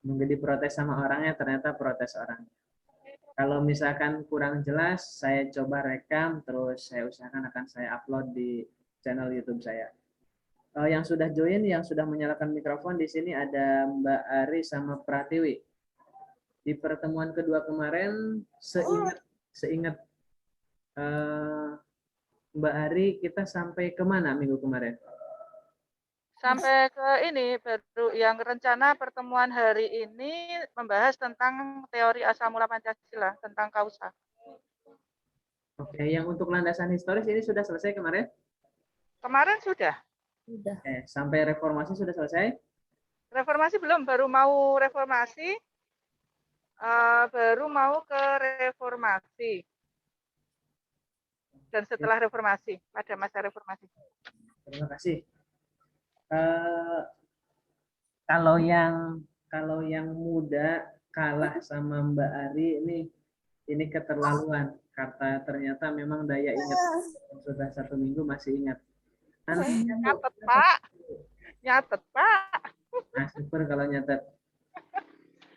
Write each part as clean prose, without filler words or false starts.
Mungkin diprotes sama orangnya, ternyata protes orang. Kalau misalkan kurang jelas, saya coba rekam, terus saya usahakan akan saya upload di channel YouTube saya. Yang sudah join, yang sudah menyalakan mikrofon di sini ada Mbak Ari sama Pratiwi. Di pertemuan kedua kemarin, seingat Mbak Ari, kita sampai kemana minggu kemarin? Sampai ke ini, baru yang rencana pertemuan hari ini membahas tentang teori asal mula Pancasila, tentang kausa. Oke, yang untuk landasan historis ini sudah selesai kemarin? Kemarin sudah. Sudah. Sampai reformasi sudah selesai? Reformasi belum, baru mau reformasi, baru mau ke reformasi. Dan setelah reformasi, pada masa reformasi. Terima kasih. Kalau yang muda kalah sama Mbak Ari ini keterlaluan. Karena ternyata memang daya ingat sudah 1 minggu masih ingat. Nyatet Pak, nyatet Pak. Nah, super kalau nyatet.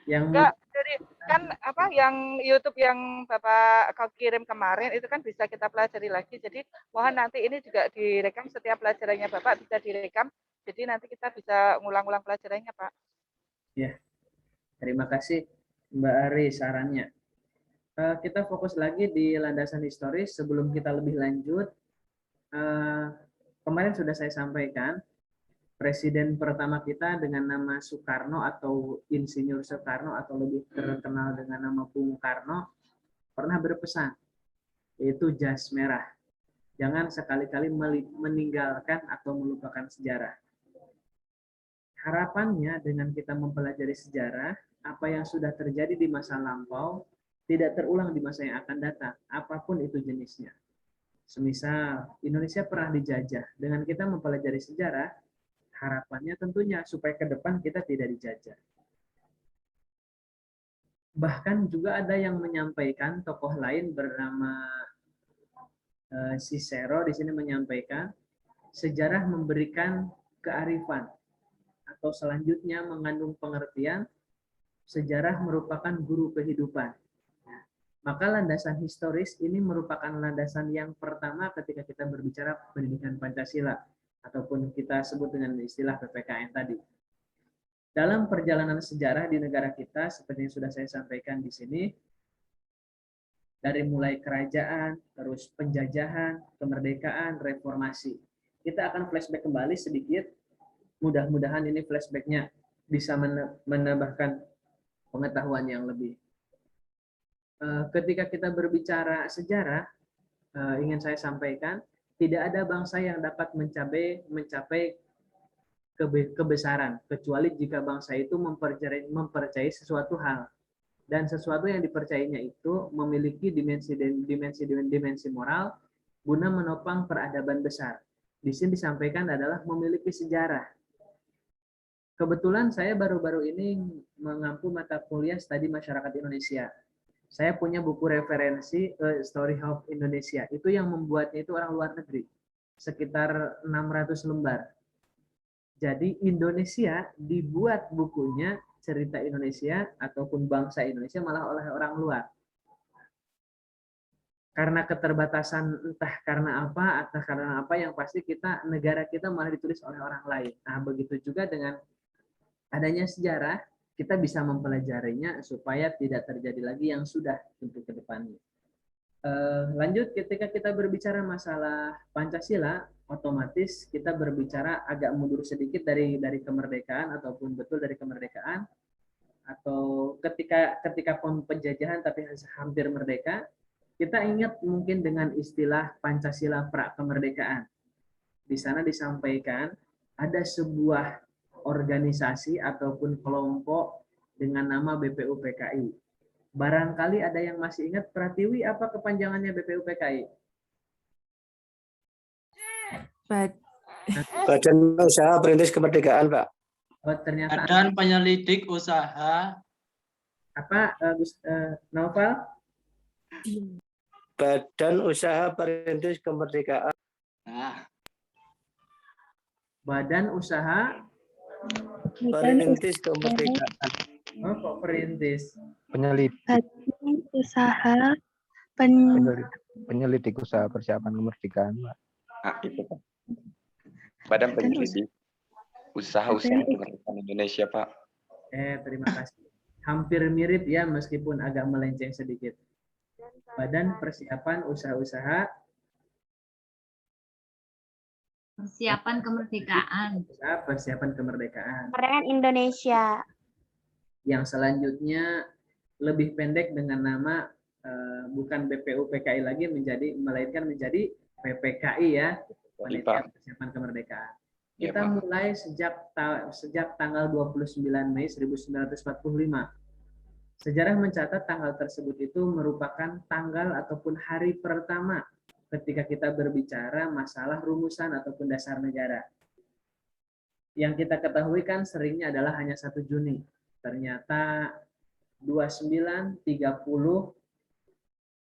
Yang enggak, jadi kan apa yang YouTube yang Bapak kau kirim kemarin itu kan bisa kita pelajari lagi. Jadi mohon nanti ini juga direkam, setiap pelajarannya Bapak bisa direkam. Jadi nanti kita bisa ngulang-ulang pelajarannya, Pak. Ya, terima kasih Mbak Ari sarannya. Kita fokus lagi di landasan historis. Sebelum kita lebih lanjut, kemarin sudah saya sampaikan, Presiden pertama kita dengan nama Soekarno atau Insinyur Soekarno atau lebih terkenal dengan nama Bung Karno pernah berpesan, yaitu jas merah. Jangan sekali-kali meninggalkan atau melupakan sejarah. Harapannya dengan kita mempelajari sejarah, apa yang sudah terjadi di masa lampau tidak terulang di masa yang akan datang, apapun itu jenisnya. Semisal Indonesia pernah dijajah, dengan kita mempelajari sejarah, harapannya tentunya supaya ke depan kita tidak dijajah. Bahkan juga ada yang menyampaikan, tokoh lain bernama Cicero di sini menyampaikan, sejarah memberikan kearifan atau selanjutnya mengandung pengertian, sejarah merupakan guru kehidupan. Maka landasan historis ini merupakan landasan yang pertama ketika kita berbicara pendidikan Pancasila, ataupun kita sebut dengan istilah PPKN tadi. Dalam perjalanan sejarah di negara kita, seperti yang sudah saya sampaikan di sini, dari mulai kerajaan, terus penjajahan, kemerdekaan, reformasi. Kita akan flashback kembali sedikit, mudah-mudahan ini flashbacknya bisa menambahkan pengetahuan yang lebih. Ketika kita berbicara sejarah, ingin saya sampaikan, tidak ada bangsa yang dapat mencapai kebesaran, kecuali jika bangsa itu mempercayai sesuatu hal. Dan sesuatu yang dipercayainya itu memiliki dimensi moral guna menopang peradaban besar. Di sini disampaikan adalah memiliki sejarah. Kebetulan saya baru-baru ini mengampu mata kuliah studi masyarakat Indonesia. Saya punya buku referensi Story of Indonesia. Itu yang membuatnya itu orang luar negeri. Sekitar 600 lembar. Jadi Indonesia dibuat bukunya cerita Indonesia ataupun bangsa Indonesia malah oleh orang luar. Karena keterbatasan entah karena apa yang pasti negara kita malah ditulis oleh orang lain. Nah, begitu juga dengan adanya sejarah, kita bisa mempelajarinya supaya tidak terjadi lagi yang sudah untuk ke depannya. Lanjut, ketika kita berbicara masalah Pancasila, otomatis kita berbicara agak mundur sedikit dari kemerdekaan ataupun betul dari kemerdekaan, atau ketika penjajahan tapi hampir merdeka, kita ingat mungkin dengan istilah Pancasila pra kemerdekaan. Di sana disampaikan ada sebuah organisasi ataupun kelompok dengan nama BPUPKI. Barangkali ada yang masih ingat, Pratiwi, apa kepanjangannya BPUPKI? Badan Usaha Perintis Kemerdekaan, Pak. Oh, ternyata Badan Penyelidik Usaha. Apa, Naufal? Badan Usaha Perintis Kemerdekaan. Nah, Badan usaha, Perintis kemerdekaan. oh kok perintis? Penyelidik, Badan usaha penyelidik usaha persiapan kemerdekaan, Pak. Ah, itu Pak. Badan Badan Penyelidik Usaha-usaha Kemerdekaan Indonesia, Pak. Terima kasih. Hampir mirip ya, meskipun agak melenceng sedikit. Badan Persiapan Usaha-usaha Persiapan kemerdekaan. Persiapan Kemerdekaan. Kemerdekaan Indonesia. Yang selanjutnya lebih pendek dengan nama bukan BPUPKI lagi melainkan menjadi PPKI ya, Panitia Persiapan Kemerdekaan. Ya, Kita Pak. mulai sejak tanggal 29 Mei 1945. Sejarah mencatat tanggal tersebut itu merupakan tanggal ataupun hari pertama ketika kita berbicara masalah rumusan ataupun dasar negara. Yang kita ketahui kan seringnya adalah hanya 1 Juni. Ternyata 29, 30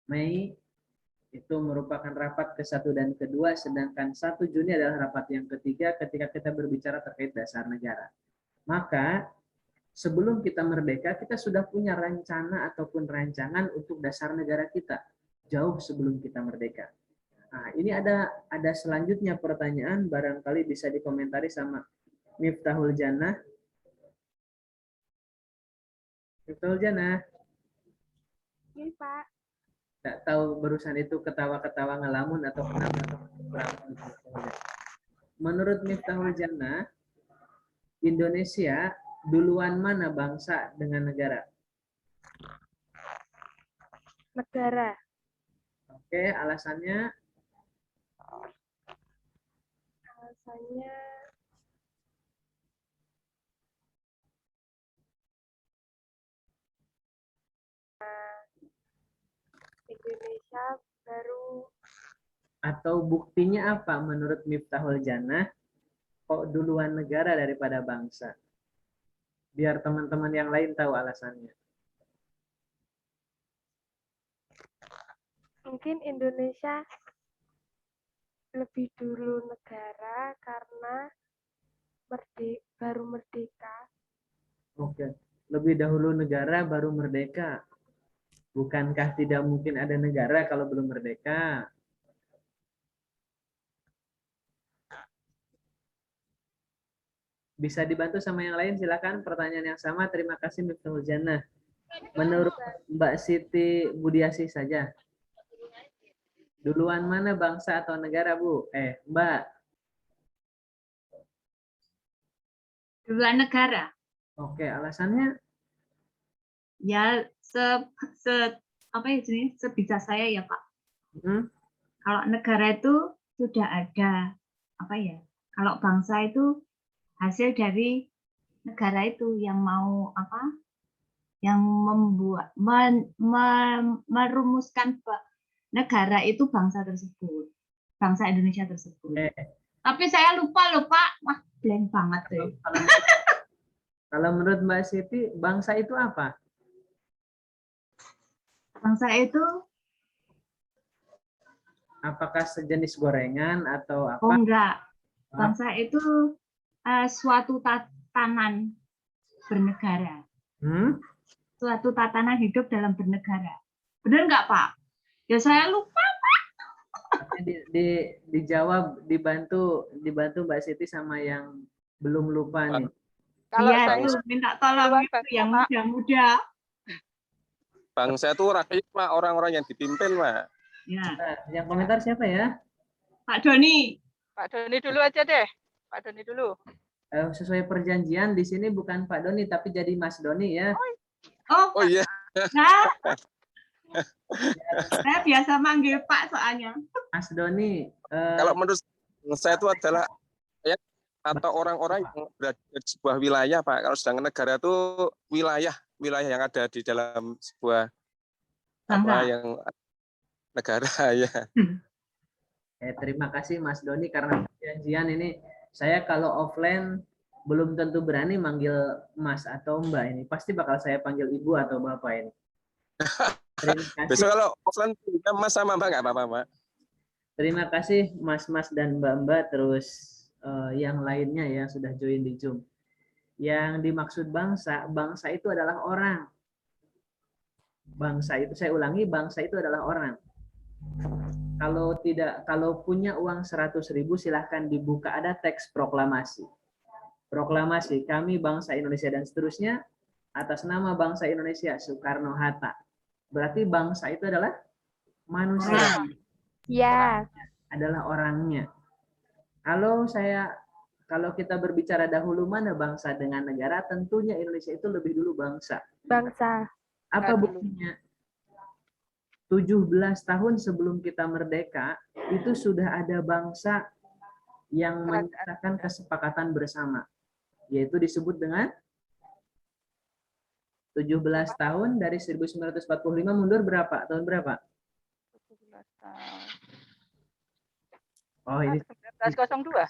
Mei itu merupakan rapat ke-1 dan ke-2, sedangkan 1 Juni adalah rapat yang ketiga ketika kita berbicara terkait dasar negara. Maka sebelum kita merdeka, kita sudah punya rencana ataupun rancangan untuk dasar negara kita jauh sebelum kita merdeka. Nah, ini ada selanjutnya pertanyaan, barangkali bisa dikomentari sama Miftahul Jannah. Miftahul Jannah. Ini Pak. Tidak tahu barusan itu ketawa-ketawa ngelamun atau kenapa. Menurut Miftahul Jannah, Indonesia duluan mana bangsa dengan negara? Negara. Oke, alasannya? Alasannya Indonesia baru. Atau buktinya apa menurut Miftahul Jannah? Kok duluan negara daripada bangsa? Biar teman-teman yang lain tahu alasannya. Mungkin Indonesia lebih dulu negara karena baru merdeka. Oke, lebih dahulu negara baru merdeka. Bukankah tidak mungkin ada negara kalau belum merdeka? Bisa dibantu sama yang lain, silakan. Pertanyaan yang sama, terima kasih Miftahul Jannah. Menurut Mbak Siti Budiasih saja. Duluan mana bangsa atau negara, Bu? Mbak. Duluan negara. Oke, alasannya? Ya apa ya ini sebisa saya ya Pak. Kalau negara itu sudah ada apa ya? Kalau bangsa itu hasil dari negara itu yang mau apa? Yang membuat merumuskan negara itu bangsa tersebut, bangsa Indonesia tersebut. Tapi saya lupa loh Pak, wah blank banget deh. Kalau menurut Mbak Siti, bangsa itu apa? Bangsa itu apakah sejenis gorengan atau apa? oh enggak, bangsa itu suatu tatanan bernegara. Suatu tatanan hidup dalam bernegara. Benar nggak Pak? Ya saya lupa Pak. Dijawab, dibantu Mbak Siti sama yang belum lupa nih. Kalau ya, saya minta tolong itu yang muda-muda. Bangsa itu rakyat, Pak, orang-orang yang dipimpin, Pak. Ya. Yang komentar siapa ya? Pak Doni. Pak Doni dulu aja deh. Pak Doni dulu. Sesuai perjanjian di sini bukan Pak Doni tapi jadi Mas Doni ya. Oh iya. Nah, saya biasa manggil Pak soalnya. Mas Doni. Kalau menurut saya itu adalah ya, atau orang-orang yang berada di sebuah wilayah, Pak. Kalau sedangkan negara itu wilayah yang ada di dalam sebuah apa yang negara ya. Terima kasih Mas Doni karena perjanjian ini saya kalau offline belum tentu berani manggil Mas atau Mbak ini. Pasti bakal saya panggil Ibu atau Bapak ini. Terima kasih. Besok kalau offline Mas sama Mbak nggak apa-apa, Pak. Terima kasih Mas-mas dan Mbak-mbak, terus yang lainnya yang sudah join di Zoom. Yang dimaksud bangsa, bangsa itu adalah orang. Bangsa itu, saya ulangi, bangsa itu adalah orang. Kalau punya uang 100.000 silahkan dibuka, ada teks proklamasi. Proklamasi kami bangsa Indonesia dan seterusnya atas nama bangsa Indonesia Soekarno-Hatta. Berarti bangsa itu adalah manusia. Ya. Adalah orangnya. Kalau kita berbicara dahulu mana bangsa dengan negara, tentunya Indonesia itu lebih dulu bangsa. Bangsa. Apa buktinya? 17 tahun sebelum kita merdeka, itu sudah ada bangsa yang menyatakan kesepakatan bersama. Yaitu disebut dengan 17 tahun dari 1945 mundur berapa? Tahun berapa? 17 tahun. Oh, ini 1902.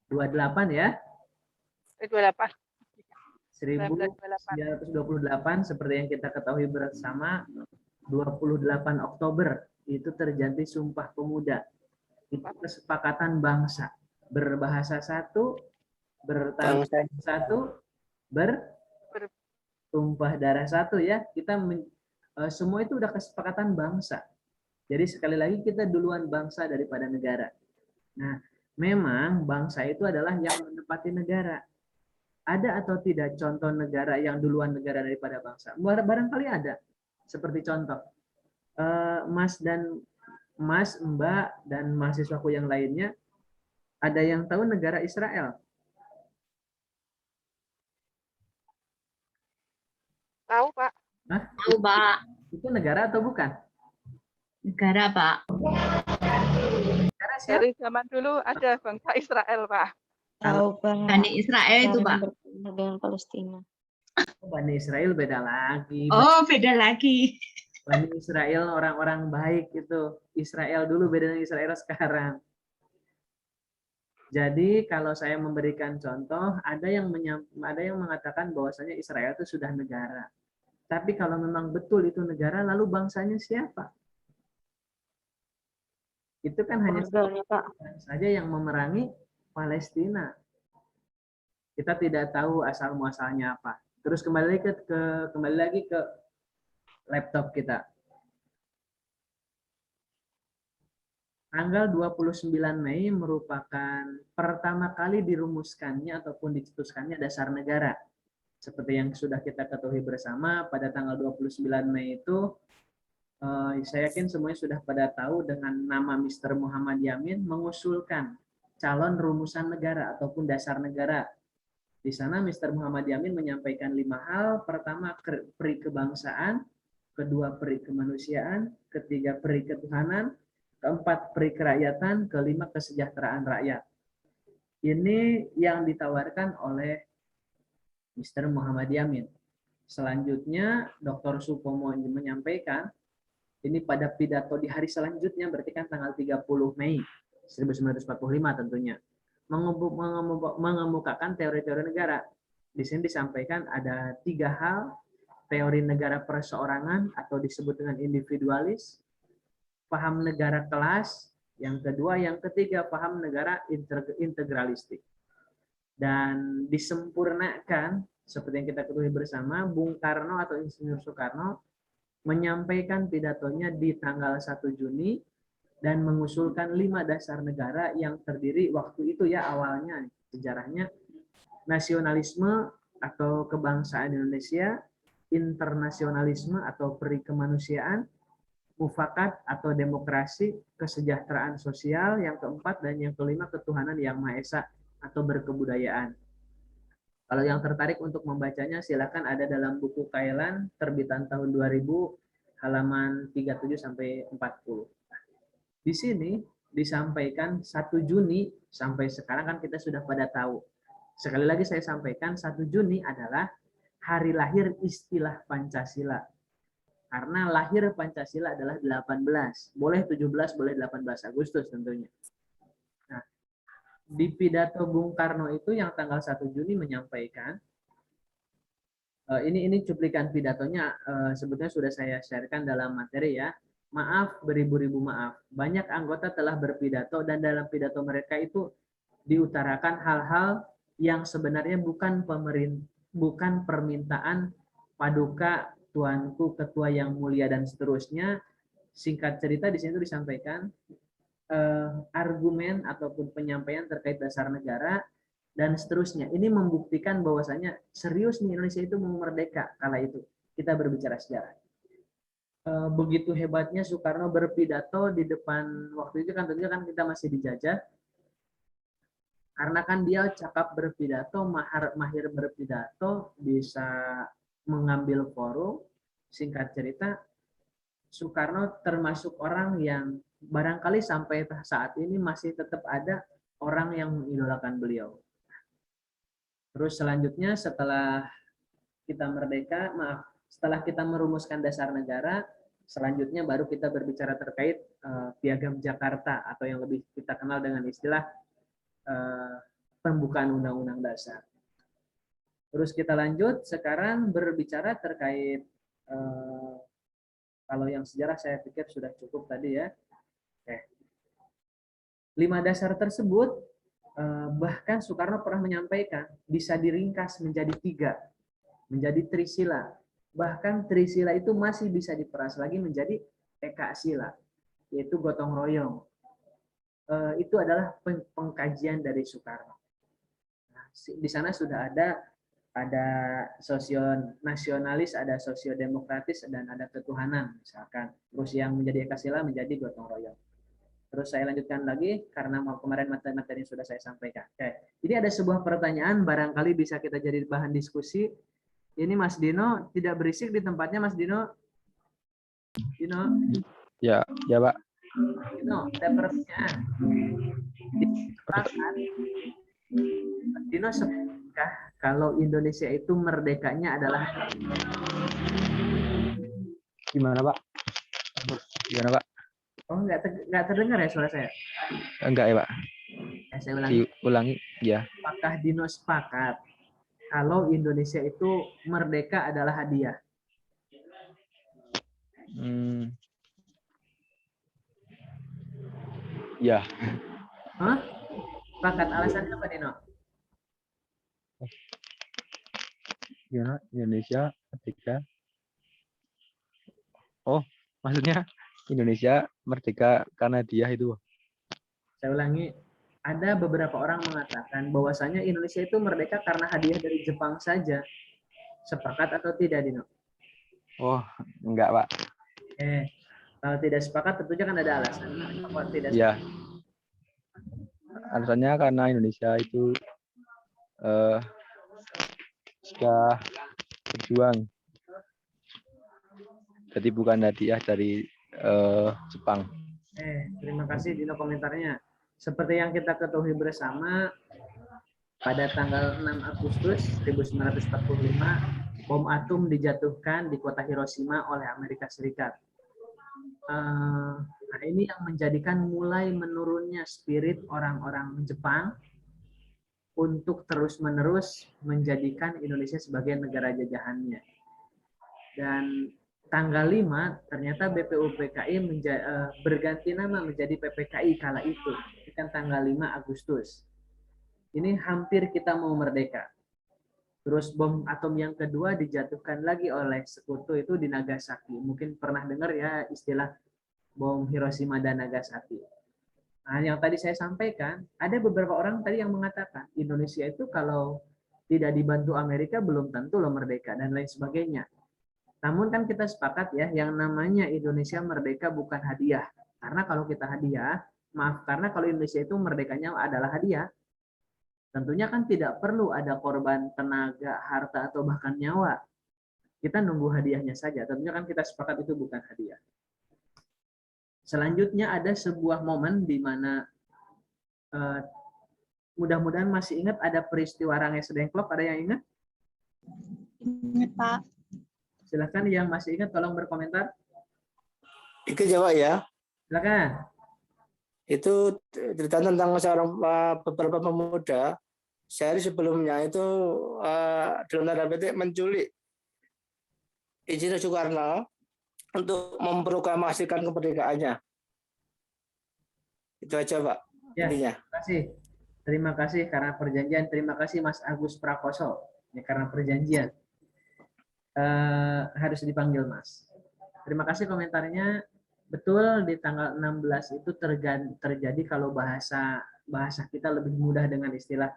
28 ya? 28. 1928 seperti yang kita ketahui bersama, 28 Oktober itu terjadi Sumpah Pemuda. Itu kesepakatan bangsa, berbahasa satu, bertanggung satu, bertumpah darah satu ya. Semua itu udah kesepakatan bangsa. Jadi sekali lagi kita duluan bangsa daripada negara. Nah, memang bangsa itu adalah yang menempati negara. Ada atau tidak contoh negara yang duluan negara daripada bangsa? Barangkali ada. Seperti contoh, Mas, Mbak, dan mahasiswaku yang lainnya, ada yang tahu negara Israel? Tahu, Pak. Hah? Tahu, Pak. Itu negara atau bukan? Negara, Pak. Negara siapa? Dari zaman dulu ada bangsa Israel, Pak. Tahu Bang. Bani Israel itu, Pak. Dengan Palestina. Bani Israel beda lagi. Oh, beda lagi. Bani Israel orang-orang baik itu. Israel dulu beda dengan Israel sekarang. Jadi kalau saya memberikan contoh, ada yang mengatakan bahwasanya Israel itu sudah negara. Tapi kalau memang betul itu negara, lalu bangsanya siapa? Itu kan hanya saja yang memerangi Palestina. Kita tidak tahu asal muasalnya apa. Terus kembali lagi ke laptop kita. Tanggal 29 Mei merupakan pertama kali dirumuskannya ataupun dicetuskannya dasar negara. Seperti yang sudah kita ketahui bersama, pada tanggal 29 Mei itu, saya yakin semuanya sudah pada tahu dengan nama Mr. Muhammad Yamin mengusulkan calon rumusan negara ataupun dasar negara. Di sana Mr. Muhammad Yamin menyampaikan 5 hal. Pertama, peri kebangsaan. Kedua, peri kemanusiaan. Ketiga, peri ketuhanan. Keempat, peri kerakyatan. Kelima, kesejahteraan rakyat. Ini yang ditawarkan oleh Mr. Muhammad Yamin. Selanjutnya, Dr. Supomo menyampaikan, ini pada pidato di hari selanjutnya, berarti kan tanggal 30 Mei 1945 tentunya. Mengemukakan teori-teori negara. Di sini disampaikan ada 3 hal, teori negara perseorangan atau disebut dengan individualis, paham negara kelas, yang kedua, yang ketiga paham negara integralistik. Dan disempurnakan, seperti yang kita ketahui bersama, Bung Karno atau Insinyur Soekarno menyampaikan pidatonya di tanggal 1 Juni, dan mengusulkan 5 dasar negara yang terdiri waktu itu ya awalnya sejarahnya nasionalisme atau kebangsaan Indonesia, internasionalisme atau peri kemanusiaan, mufakat atau demokrasi, kesejahteraan sosial yang keempat, dan yang kelima ketuhanan yang Maha Esa atau berkebudayaan. Kalau yang tertarik untuk membacanya silakan, ada dalam buku Kailan terbitan tahun 2000 halaman 37 sampai 40. Di sini disampaikan 1 Juni sampai sekarang kan kita sudah pada tahu. Sekali lagi saya sampaikan 1 Juni adalah hari lahir istilah Pancasila. Karena lahir Pancasila adalah 18. Boleh 17, boleh 18 Agustus tentunya. Nah, di pidato Bung Karno itu yang tanggal 1 Juni menyampaikan, ini cuplikan pidatonya, sebetulnya sudah saya sharekan dalam materi ya. Maaf, beribu-ribu maaf. Banyak anggota telah berpidato dan dalam pidato mereka itu diutarakan hal-hal yang sebenarnya bukan permintaan Paduka, Tuanku, Ketua yang mulia dan seterusnya. Singkat cerita di sini itu disampaikan argumen ataupun penyampaian terkait dasar negara dan seterusnya. Ini membuktikan bahwasanya serius nih Indonesia itu mau merdeka kala itu. Kita berbicara sejarah. Begitu hebatnya Soekarno berpidato di depan, waktu itu kan tentunya kan kita masih dijajah. Karena kan dia cakap berpidato, mahir berpidato, bisa mengambil forum. Singkat cerita, Soekarno termasuk orang yang barangkali sampai saat ini masih tetap ada orang yang mengidolakan beliau. Terus selanjutnya setelah kita merdeka, setelah kita merumuskan dasar negara, selanjutnya baru kita berbicara terkait Piagam Jakarta atau yang lebih kita kenal dengan istilah pembukaan Undang-Undang Dasar. Terus kita lanjut sekarang berbicara terkait kalau yang sejarah saya pikir sudah cukup tadi ya. Oke. 5 dasar tersebut bahkan Soekarno pernah menyampaikan bisa diringkas menjadi 3, menjadi trisila. Bahkan trisila itu masih bisa diperas lagi menjadi ekaksila, yaitu gotong royong. Itu adalah pengkajian dari Soekarno. Nah, di sana sudah ada sosionasionalis, ada sosiodemokratis, dan ada ketuhanan misalkan. Terus yang menjadi ekaksila menjadi gotong royong. Terus saya lanjutkan lagi karena kemarin materi sudah saya sampaikan. Oke. Jadi ada sebuah pertanyaan barangkali bisa kita jadi bahan diskusi. Ini Mas Dino tidak berisik di tempatnya Mas Dino. Dino. Ya, ya Pak. Dino, ada pertanyaan. Mas Dino, sepakah kalau Indonesia itu merdekanya adalah Gimana Pak? Gimana Pak? Oh, nggak terdengar ya suara saya? Enggak ya Pak. Saya ulangi. Diulangi, ya. Apakah Dino sepakat kalau Indonesia itu merdeka adalah hadiah? Ya. Hah? Sepakat. Alasannya apa, Dino? Gimana? Indonesia merdeka. Oh, maksudnya Indonesia merdeka karena dia itu. Saya ulangi, ada beberapa orang mengatakan bahwasanya Indonesia itu merdeka karena hadiah dari Jepang saja. Sepakat atau tidak, Dino? Oh, enggak, Pak. Kalau tidak sepakat tentunya kan ada alasan. Apa tidak? Ya. Alasannya karena Indonesia itu sudah berjuang. Jadi bukan hadiah dari Jepang. Terima kasih Dino komentarnya. Seperti yang kita ketahui bersama, pada tanggal 6 Agustus 1945, bom atom dijatuhkan di kota Hiroshima oleh Amerika Serikat. Nah, ini yang menjadikan mulai menurunnya spirit orang-orang Jepang untuk terus-menerus menjadikan Indonesia sebagai negara jajahannya. Dan tanggal 5 ternyata BPUPKI berganti nama menjadi PPKI kala itu. Ini kan tanggal 5 Agustus. Ini hampir kita mau merdeka. Terus bom atom yang kedua dijatuhkan lagi oleh sekutu itu di Nagasaki. Mungkin pernah dengar ya istilah bom Hiroshima dan Nagasaki. Nah, yang tadi saya sampaikan, ada beberapa orang tadi yang mengatakan Indonesia itu kalau tidak dibantu Amerika belum tentu loh merdeka dan lain sebagainya. Namun kan kita sepakat ya, yang namanya Indonesia merdeka bukan hadiah. Karena kalau kita hadiah, karena kalau Indonesia itu merdekanya adalah hadiah, tentunya kan tidak perlu ada korban tenaga, harta, atau bahkan nyawa. Kita nunggu hadiahnya saja. Tentunya kan kita sepakat itu bukan hadiah. Selanjutnya ada sebuah momen di mana mudah-mudahan masih ingat ada peristiwa Rangai Sedengklok. Ada yang ingat? Ingat, Pak. Silakan yang masih ingat tolong berkomentar. Itu jawab ya. Silakan. Itu cerita tentang seorang beberapa pemuda sehari sebelumnya itu dalam tanda petik menculik Insinyur Soekarno untuk memproklamasikan kemerdekaannya. Itu aja, Pak. Ya, intinya. Terima kasih. Terima kasih karena perjanjian. Terima kasih Mas Agus Prakoso. Ya, karena perjanjian. Harus dipanggil Mas. Terima kasih komentarnya. Betul, di tanggal 16 itu terjadi kalau bahasa kita lebih mudah dengan istilah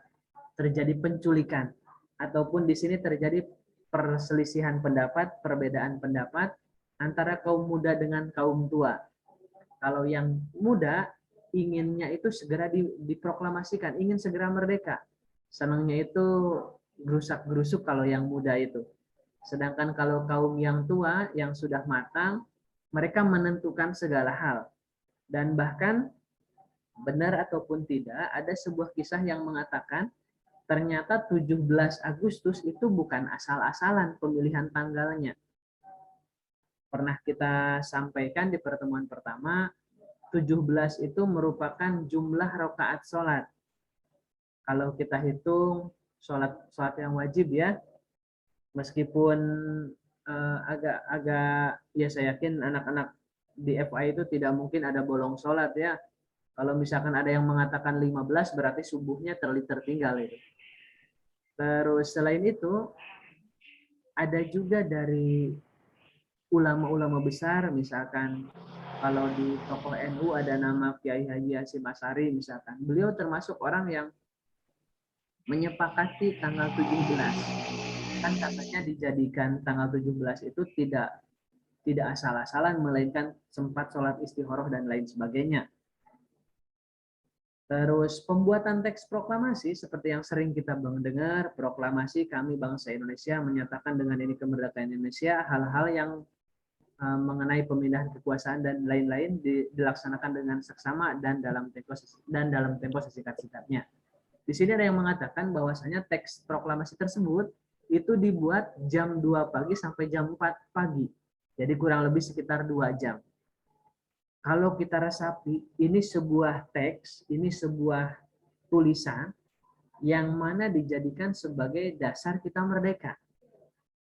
terjadi penculikan. Ataupun di sini terjadi perselisihan pendapat, perbedaan pendapat antara kaum muda dengan kaum tua. Kalau yang muda inginnya itu segera diproklamasikan, ingin segera merdeka. Senangnya itu gerusak-gerusuk kalau yang muda itu. Sedangkan kalau kaum yang tua, yang sudah matang, mereka menentukan segala hal. Dan bahkan, benar ataupun tidak, ada sebuah kisah yang mengatakan, ternyata 17 Agustus itu bukan asal-asalan pemilihan tanggalnya. Pernah kita sampaikan di pertemuan pertama, 17 itu merupakan jumlah rakaat sholat. Kalau kita hitung sholat yang wajib ya, meskipun agak ya saya yakin anak-anak di FI itu tidak mungkin ada bolong sholat ya. Kalau misalkan ada yang mengatakan 15 berarti subuhnya tertinggal itu. Terus selain itu ada juga dari ulama-ulama besar, misalkan kalau di tokoh NU ada nama Kiai Haji Hasyim Asy'ari misalkan. Beliau termasuk orang yang menyepakati tanggal 17. Kan katanya dijadikan tanggal 17 itu tidak asal-asalan, melainkan sempat sholat istikharah dan lain sebagainya. Terus pembuatan teks proklamasi seperti yang sering kita dengar, proklamasi kami bangsa Indonesia menyatakan dengan ini kemerdekaan Indonesia, hal-hal yang mengenai pemindahan kekuasaan dan lain-lain dilaksanakan dengan seksama dan dalam tempo sesingkat-singkatnya. Di sini ada yang mengatakan bahwasanya teks proklamasi tersebut itu dibuat jam 2 pagi sampai jam 4 pagi. Jadi kurang lebih sekitar 2 jam. Kalau kita resapi, ini sebuah teks, ini sebuah tulisan yang mana dijadikan sebagai dasar kita merdeka.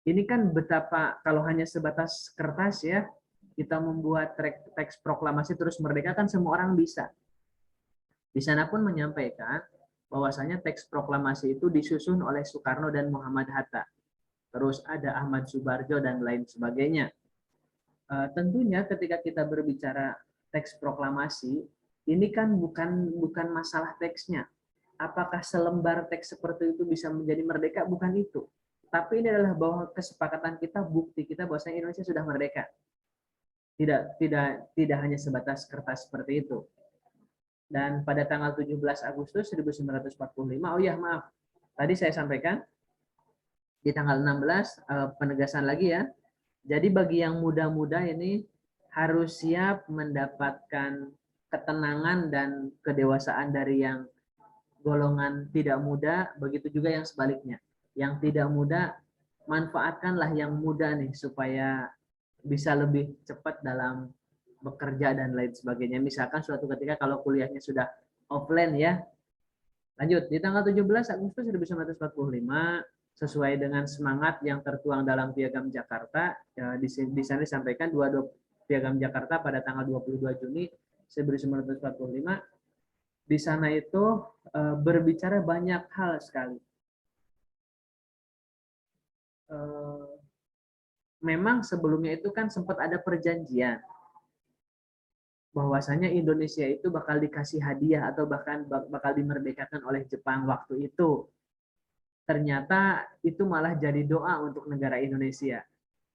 Ini kan betapa kalau hanya sebatas kertas ya, kita membuat teks proklamasi terus merdeka kan semua orang bisa. Di sana pun menyampaikan bahwasanya teks proklamasi itu disusun oleh Soekarno dan Muhammad Hatta. Terus ada Ahmad Subarjo dan lain sebagainya. Tentunya ketika kita berbicara teks proklamasi, ini kan bukan masalah teksnya. Apakah selembar teks seperti itu bisa menjadi merdeka? Bukan itu. Tapi ini adalah bahwa kesepakatan kita, bukti kita bahwa Indonesia sudah merdeka. Tidak hanya sebatas kertas seperti itu. Dan pada tanggal 17 Agustus 1945, oh ya maaf, tadi saya sampaikan di tanggal 16 penegasan lagi ya. Jadi bagi yang muda-muda ini harus siap mendapatkan ketenangan dan kedewasaan dari yang golongan tidak muda, begitu juga yang sebaliknya. Yang tidak muda, manfaatkanlah yang muda nih supaya bisa lebih cepat dalam bekerja dan lain sebagainya. Misalkan suatu ketika kalau kuliahnya sudah offline ya. Lanjut, di tanggal 17 Agustus 1945 sesuai dengan semangat yang tertuang dalam Piagam Jakarta, ya, di sana disampaikan 22 Piagam Jakarta pada tanggal 22 Juni 1945. Di sana itu berbicara banyak hal sekali. Memang sebelumnya itu kan sempat ada perjanjian bahwasanya Indonesia itu bakal dikasih hadiah atau bahkan bakal dimerdekakan oleh Jepang waktu itu. Ternyata itu malah jadi doa untuk negara Indonesia.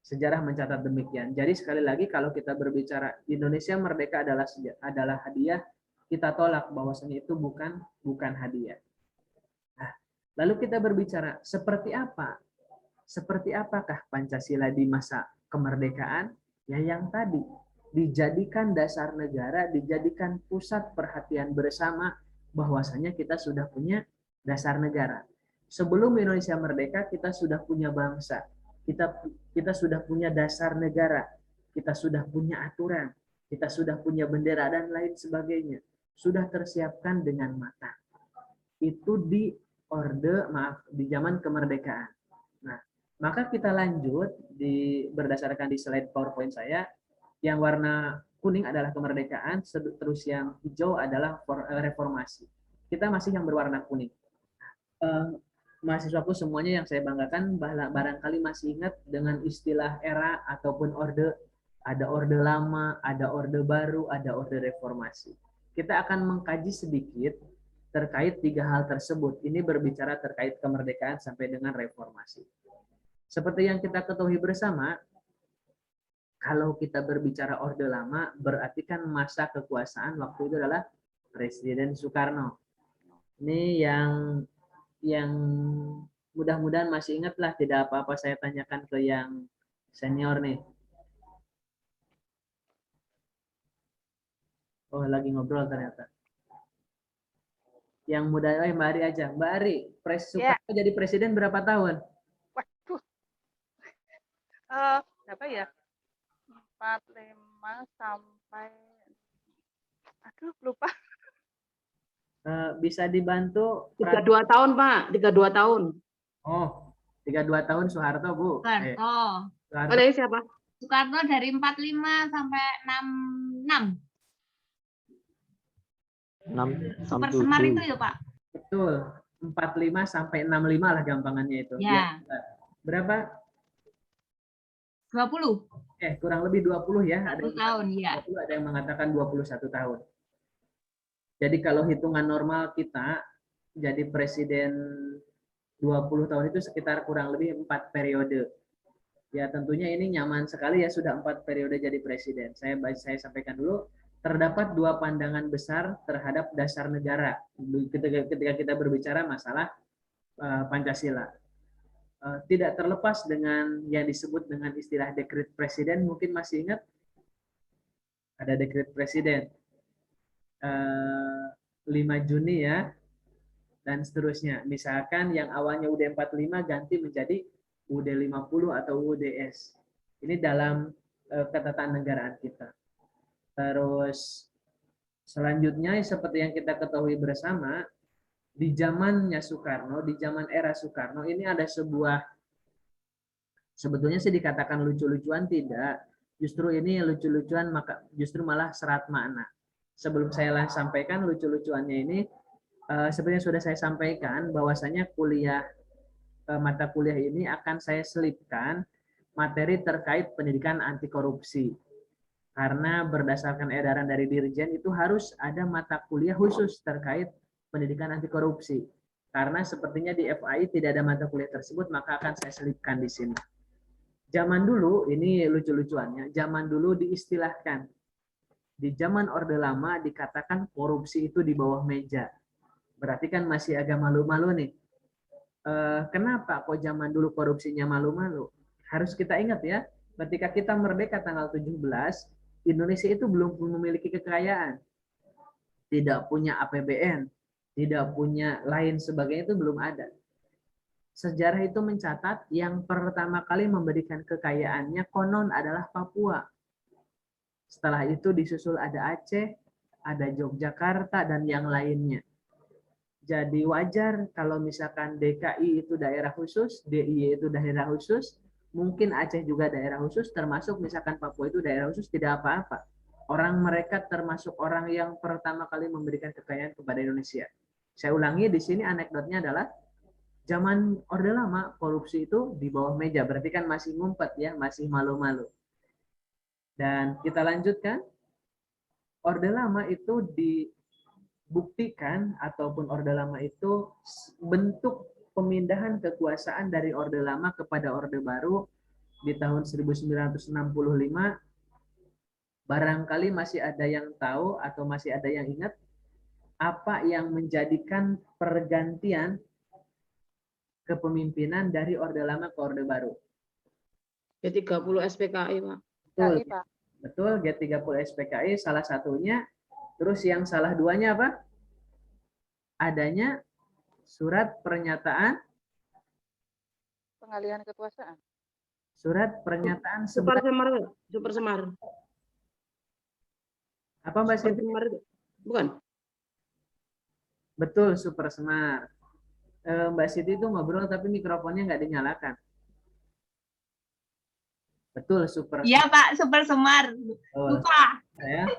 Sejarah mencatat demikian. Jadi sekali lagi kalau kita berbicara Indonesia merdeka adalah hadiah, kita tolak bahwasanya itu bukan hadiah. Nah, lalu kita berbicara seperti apa? Seperti apakah Pancasila di masa kemerdekaan? Ya yang tadi, dijadikan dasar negara, dijadikan pusat perhatian bersama bahwasanya kita sudah punya dasar negara. Sebelum Indonesia merdeka, kita sudah punya bangsa. Kita sudah punya dasar negara. Kita sudah punya aturan. Kita sudah punya bendera dan lain sebagainya. Sudah tersiapkan dengan matang. Itu di zaman kemerdekaan. Nah, maka kita lanjut berdasarkan di slide PowerPoint saya, yang warna kuning adalah kemerdekaan, terus yang hijau adalah reformasi. kita masih yang berwarna kuning. Mahasiswaku semuanya yang saya banggakan barangkali masih ingat dengan istilah era ataupun orde. Ada orde lama, ada orde baru, ada orde reformasi. Kita akan mengkaji sedikit terkait 3 hal tersebut. Ini berbicara terkait kemerdekaan sampai dengan reformasi. Seperti yang kita ketahui bersama, kalau kita berbicara orde lama, berarti kan masa kekuasaan waktu itu adalah Presiden Soekarno. Ini yang mudah-mudahan masih ingat lah, tidak apa-apa saya tanyakan ke yang senior nih. Oh, lagi ngobrol ternyata. Yang muda, Mbak Ari aja. Mbak Ari, Soekarno jadi presiden berapa tahun? Waduh. Berapa ya? 45 sampai, aduh lupa. Bisa dibantu? 32 tahun, Pak. 32 tahun. Oh, 32 tahun Soeharto, Bu. Soeharto. Soeharto. Dari siapa? Soekarno dari 45 sampai 66. 6, Super Semar itu ya, Pak? Betul. 45 sampai 65 lah gampangannya itu. Ya. Berapa? 20. Kurang lebih 20 ya. 20 tahun, ya. 20, ada yang mengatakan 21 tahun. Jadi kalau hitungan normal kita jadi presiden 20 tahun itu sekitar kurang lebih 4 periode. Ya tentunya ini nyaman sekali ya sudah 4 periode jadi presiden. Saya sampaikan dulu, terdapat 2 pandangan besar terhadap dasar negara ketika kita berbicara masalah Pancasila. Tidak terlepas dengan yang disebut dengan istilah dekret presiden, mungkin masih ingat ada dekret presiden 5 Juni ya, dan seterusnya. Misalkan yang awalnya UUD 45 ganti menjadi UUD 50 atau UUDS. Ini dalam ketatanegaraan kita. Terus selanjutnya seperti yang kita ketahui bersama, di zamannya Soekarno, di zaman era Soekarno ini ada sebuah, sebetulnya sih dikatakan lucu-lucuan tidak, justru ini lucu-lucuan maka justru malah serat makna. Sebelum saya sampaikan lucu-lucuannya ini, seperti yang sudah saya sampaikan bahwasanya mata kuliah ini akan saya selipkan materi terkait pendidikan anti korupsi. Karena berdasarkan edaran dari Dirjen itu harus ada mata kuliah khusus terkait pendidikan anti korupsi. Karena sepertinya di FAI tidak ada mata kuliah tersebut, maka akan saya selipkan di sini. Zaman dulu, ini lucu-lucuannya, zaman dulu diistilahkan. Di zaman Orde Lama dikatakan korupsi itu di bawah meja. Berarti kan masih agak malu-malu nih. Kenapa kok zaman dulu korupsinya malu-malu? Harus kita ingat ya, ketika kita merdeka tanggal 17, Indonesia itu belum memiliki kekayaan. Tidak punya APBN, tidak punya lain sebagainya, itu belum ada. Sejarah itu mencatat yang pertama kali memberikan kekayaannya konon adalah Papua. Setelah itu disusul ada Aceh, ada Yogyakarta, dan yang lainnya. Jadi wajar kalau misalkan DKI itu daerah khusus, DIY itu daerah khusus, mungkin Aceh juga daerah khusus, termasuk misalkan Papua itu daerah khusus, tidak apa-apa. Orang mereka termasuk orang yang pertama kali memberikan kekayaan kepada Indonesia. Saya ulangi, di sini anekdotnya adalah zaman Orde Lama, korupsi itu di bawah meja, berarti kan masih ngumpet ya, masih malu-malu. Dan kita lanjutkan, Orde Lama itu dibuktikan, ataupun Orde Lama itu bentuk pemindahan kekuasaan dari Orde Lama kepada Orde Baru di tahun 1965, barangkali masih ada yang tahu atau masih ada yang ingat apa yang menjadikan pergantian kepemimpinan dari Orde Lama ke Orde Baru. G30 SPKI, Pak. Betul, betul, G30 SPKI salah satunya. Terus yang salah duanya apa? Adanya surat pernyataan pengalihan kekuasaan. Surat pernyataan Super Semar. Apa Mbak Siti? Bukan. Betul, Super Semar. Mbak Siti itu ngobrol tapi mikrofonnya nggak dinyalakan. Betul, Super. Iya, Pak, Super Semar. Lupa. Ya.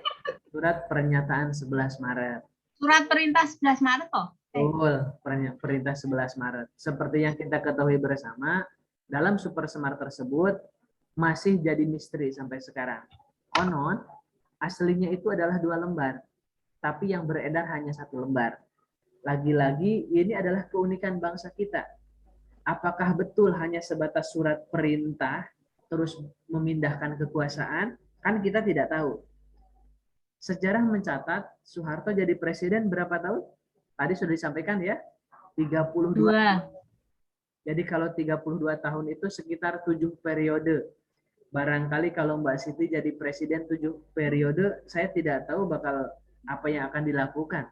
Surat pernyataan 11 Maret. Surat perintah 11 Maret kok. Betul, perintah 11 Maret. Seperti yang kita ketahui bersama, dalam Super Semar tersebut masih jadi misteri sampai sekarang. Konon, aslinya itu adalah 2 lembar, tapi yang beredar hanya 1 lembar. Lagi-lagi, ini adalah keunikan bangsa kita. Apakah betul hanya sebatas surat perintah, terus memindahkan kekuasaan? Kan kita tidak tahu. Sejarah mencatat, Soeharto jadi presiden berapa tahun? Tadi sudah disampaikan ya, 32 tahun. Jadi kalau 32 tahun itu sekitar 7 periode. Barangkali kalau Mbak Siti jadi presiden 7 periode, saya tidak tahu bakal apa yang akan dilakukan.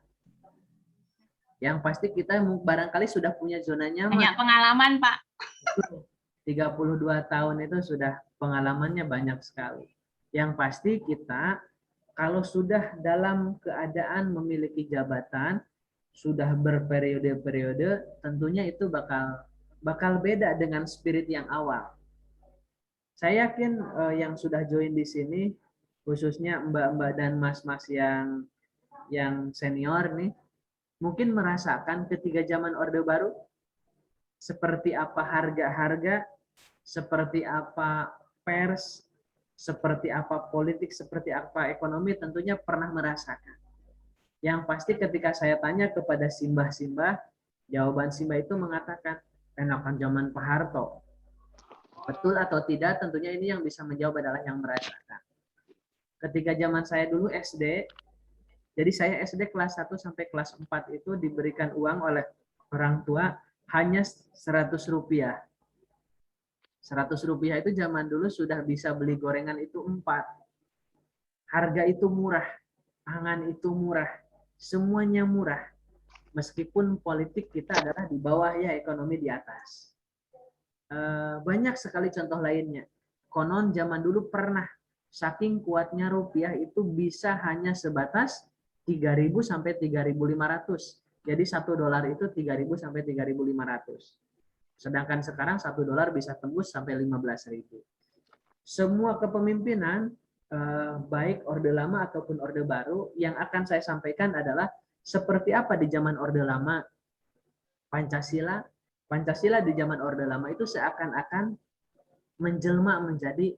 Yang pasti kita barangkali sudah punya zona nyaman. Banyak pengalaman, Pak. 32 tahun itu sudah pengalamannya banyak sekali. Yang pasti kita kalau sudah dalam keadaan memiliki jabatan, sudah berperiode-periode, tentunya itu bakal beda dengan spirit yang awal. Saya yakin yang sudah join di sini, khususnya mbak-mbak dan mas-mas yang senior nih, mungkin merasakan ketika zaman Orde Baru, seperti apa harga-harga, seperti apa pers, seperti apa politik, seperti apa ekonomi, tentunya pernah merasakan. Yang pasti ketika saya tanya kepada simbah-simbah, jawaban simbah itu mengatakan, enakan zaman Pak Harto. Betul atau tidak, tentunya ini yang bisa menjawab adalah yang merasakan. Ketika zaman saya dulu SD, jadi saya SD kelas 1 sampai kelas 4 itu diberikan uang oleh orang tua hanya 100 rupiah. 100 rupiah itu zaman dulu sudah bisa beli gorengan itu 4. Harga itu murah, pangan itu murah, semuanya murah. Meskipun politik kita adalah di bawah ya, ekonomi di atas. Banyak sekali contoh lainnya. Konon zaman dulu pernah, saking kuatnya rupiah itu bisa hanya sebatas 3.000 sampai 3.500. Jadi $1 itu 3.000 sampai 3.500. Sedangkan sekarang $1 bisa tembus sampai 15.000. Semua kepemimpinan, baik Orde Lama ataupun Orde Baru, yang akan saya sampaikan adalah seperti apa di zaman Orde Lama Pancasila. Pancasila di zaman Orde Lama itu seakan-akan menjelma menjadi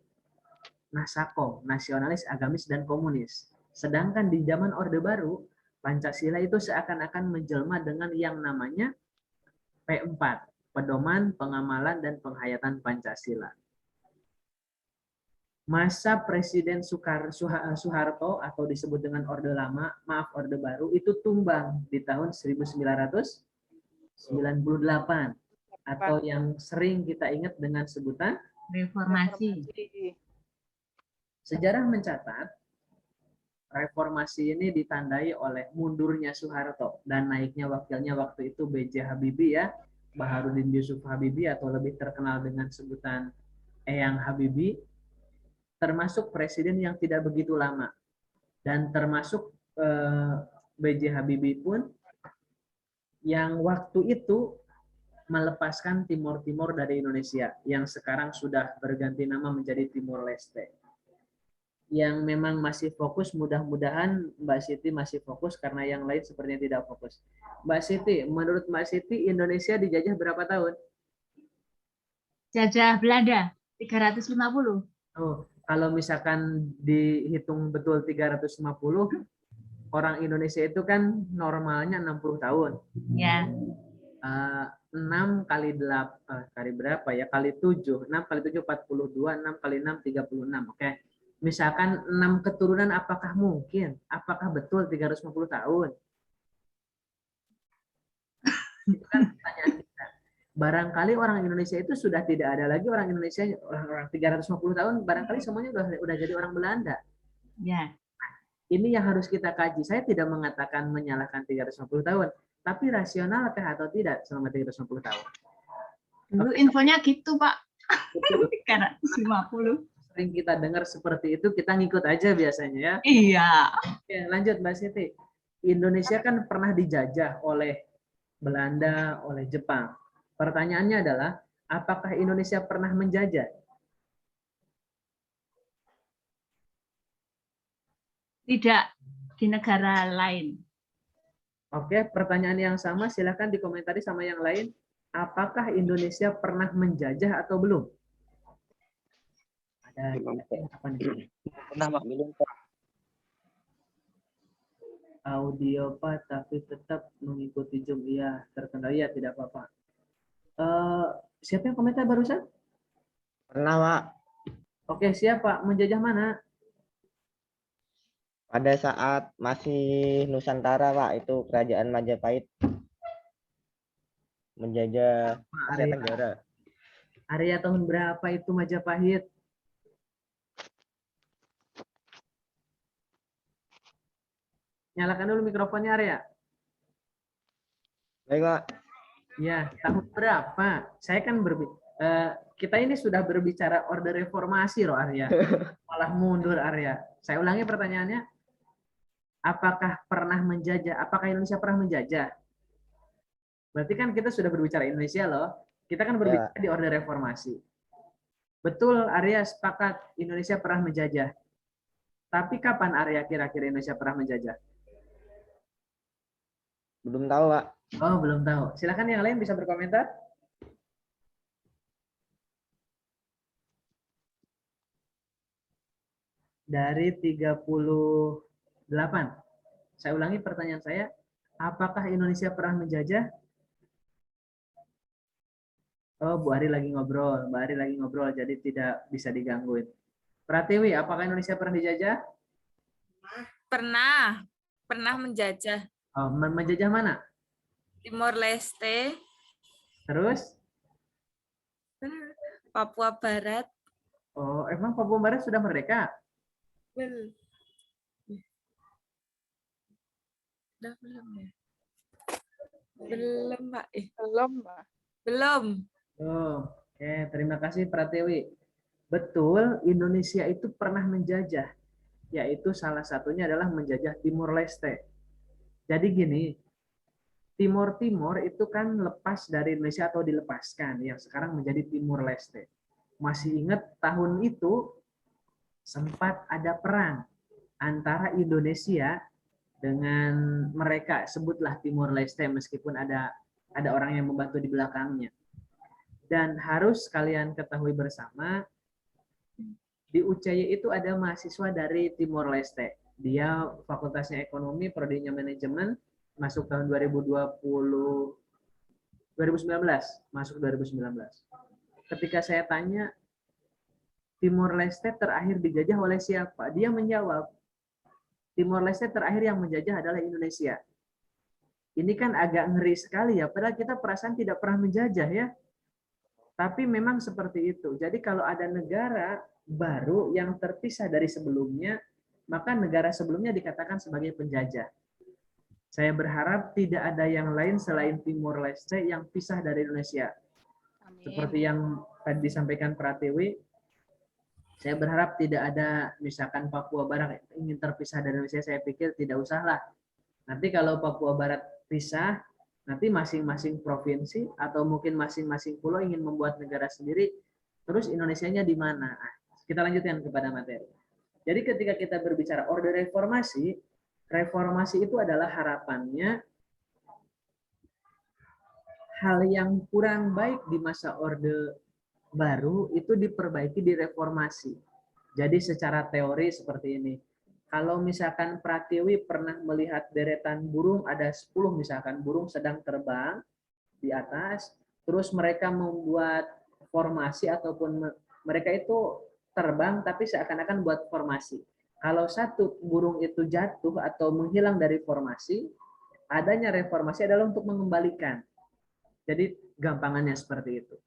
nasako, nasionalis, agamis, dan komunis. Sedangkan di zaman Orde Baru, Pancasila itu seakan-akan menjelma dengan yang namanya P4, Pedoman, Pengamalan, dan Penghayatan Pancasila. Masa Presiden Soeharto atau disebut dengan Orde Lama, maaf Orde Baru, itu tumbang di tahun 1998 atau yang sering kita ingat dengan sebutan Reformasi. Sejarah mencatat reformasi ini ditandai oleh mundurnya Soeharto dan naiknya wakilnya waktu itu B.J. Habibie ya, Baharudin Yusuf Habibie atau lebih terkenal dengan sebutan Eyang Habibie, termasuk presiden yang tidak begitu lama. Dan termasuk B.J. Habibie pun yang waktu itu melepaskan Timor Timur dari Indonesia, yang sekarang sudah berganti nama menjadi Timor Leste. Yang memang masih fokus, mudah-mudahan Mbak Siti masih fokus karena yang lain sepertinya tidak fokus. Mbak Siti, menurut Mbak Siti, Indonesia dijajah berapa tahun? Jajah Belanda 350. Oh, kalau misalkan dihitung betul 350, orang Indonesia itu kan normalnya 60 tahun. Ya. 6 kali 8 kali berapa ya? Kali 7. 6 kali 7 42, 6 kali 6 36. Oke. Misalkan 6 keturunan, apakah mungkin? Apakah betul 350 tahun? Itu kan pertanyaan kita. Barangkali orang Indonesia itu sudah tidak ada lagi orang Indonesia, orang 350 tahun, barangkali semuanya udah jadi orang Belanda. Ya. Ini yang harus kita kaji. Saya tidak mengatakan menyalahkan 350 tahun, tapi rasionalkah atau tidak selama 350 tahun? Dulu infonya gitu, Pak. 350. Sering kita dengar seperti itu, kita ngikut aja biasanya ya. Iya. Oke, lanjut Mbak Siti. Indonesia kan pernah dijajah oleh Belanda, oleh Jepang. Pertanyaannya adalah, apakah Indonesia pernah menjajah? Tidak, di negara lain. Oke, pertanyaan yang sama silakan dikomentari sama yang lain. Apakah Indonesia pernah menjajah atau belum? Ada apa nih? Pernah, Pak. Belum, Pak. Audio Pak, tapi tetap mengikuti Zoom. Iya, terkendali ya, tidak apa-apa. Siapa yang komentar barusan? Pernah, Pak. Oke, siap Pak. Menjajah mana? Pada saat masih Nusantara, Pak, itu kerajaan Majapahit menjajah Asia Tenggara. Area tahun berapa itu Majapahit? Nyalakan dulu mikrofonnya, Arya. Baik, Pak. Ya, tahun berapa? Saya kan kita ini sudah berbicara orde reformasi loh, Arya. Malah mundur, Arya. Saya ulangi pertanyaannya. Apakah pernah menjajah? Apakah Indonesia pernah menjajah? Berarti kan kita sudah berbicara Indonesia loh. Kita kan berbicara di orde reformasi. Betul, Arya sepakat Indonesia pernah menjajah. Tapi kapan Arya kira-kira Indonesia pernah menjajah? Belum tahu, Pak. Oh, belum tahu. Silakan yang lain bisa berkomentar. Dari 38. Saya ulangi pertanyaan saya. Apakah Indonesia pernah menjajah? Oh, Bu Ari lagi ngobrol. Mbak Ari lagi ngobrol, jadi tidak bisa digangguin. Pratiwi, apakah Indonesia pernah dijajah? Pernah. Pernah menjajah. Oh, menjajah mana? Timor Leste. Terus? Papua Barat. Oh, emang Papua Barat sudah merdeka? Belum. Udah belum ya? Belum, Pak. Belum, Pak. Belum. Oh, oke, terima kasih Pratiwi. Betul, Indonesia itu pernah menjajah, yaitu salah satunya adalah menjajah Timor Leste. Jadi gini, Timor itu kan lepas dari Indonesia atau dilepaskan, yang sekarang menjadi Timor Leste. Masih ingat tahun itu sempat ada perang antara Indonesia dengan mereka, sebutlah Timor Leste, meskipun ada orang yang membantu di belakangnya. Dan harus kalian ketahui bersama, di UCY itu ada mahasiswa dari Timor Leste. Dia fakultasnya ekonomi, prodinya manajemen, masuk tahun 2019, masuk 2019. Ketika saya tanya, Timor Leste terakhir dijajah oleh siapa? Dia menjawab, Timor Leste terakhir yang menjajah adalah Indonesia. Ini kan agak ngeri sekali ya, padahal kita perasaan tidak pernah menjajah ya. Tapi memang seperti itu. Jadi kalau ada negara baru yang terpisah dari sebelumnya, maka negara sebelumnya dikatakan sebagai penjajah. Saya berharap tidak ada yang lain selain Timor Leste yang pisah dari Indonesia. Amin. Seperti yang tadi disampaikan Pratiwi, saya berharap tidak ada misalkan Papua Barat ingin terpisah dari Indonesia, saya pikir tidak usahlah. Nanti kalau Papua Barat pisah, nanti masing-masing provinsi atau mungkin masing-masing pulau ingin membuat negara sendiri, terus Indonesianya di mana? Kita lanjutkan kepada materi. Jadi ketika kita berbicara orde reformasi, reformasi itu adalah harapannya hal yang kurang baik di masa orde baru itu diperbaiki di reformasi. Jadi secara teori seperti ini. Kalau misalkan Pratiwi pernah melihat deretan burung, ada 10 misalkan burung sedang terbang di atas, terus mereka membuat formasi ataupun mereka itu terbang tapi seakan-akan buat formasi. Kalau satu burung itu jatuh atau menghilang dari formasi, adanya reformasi adalah untuk mengembalikan. Jadi gampangannya seperti itu.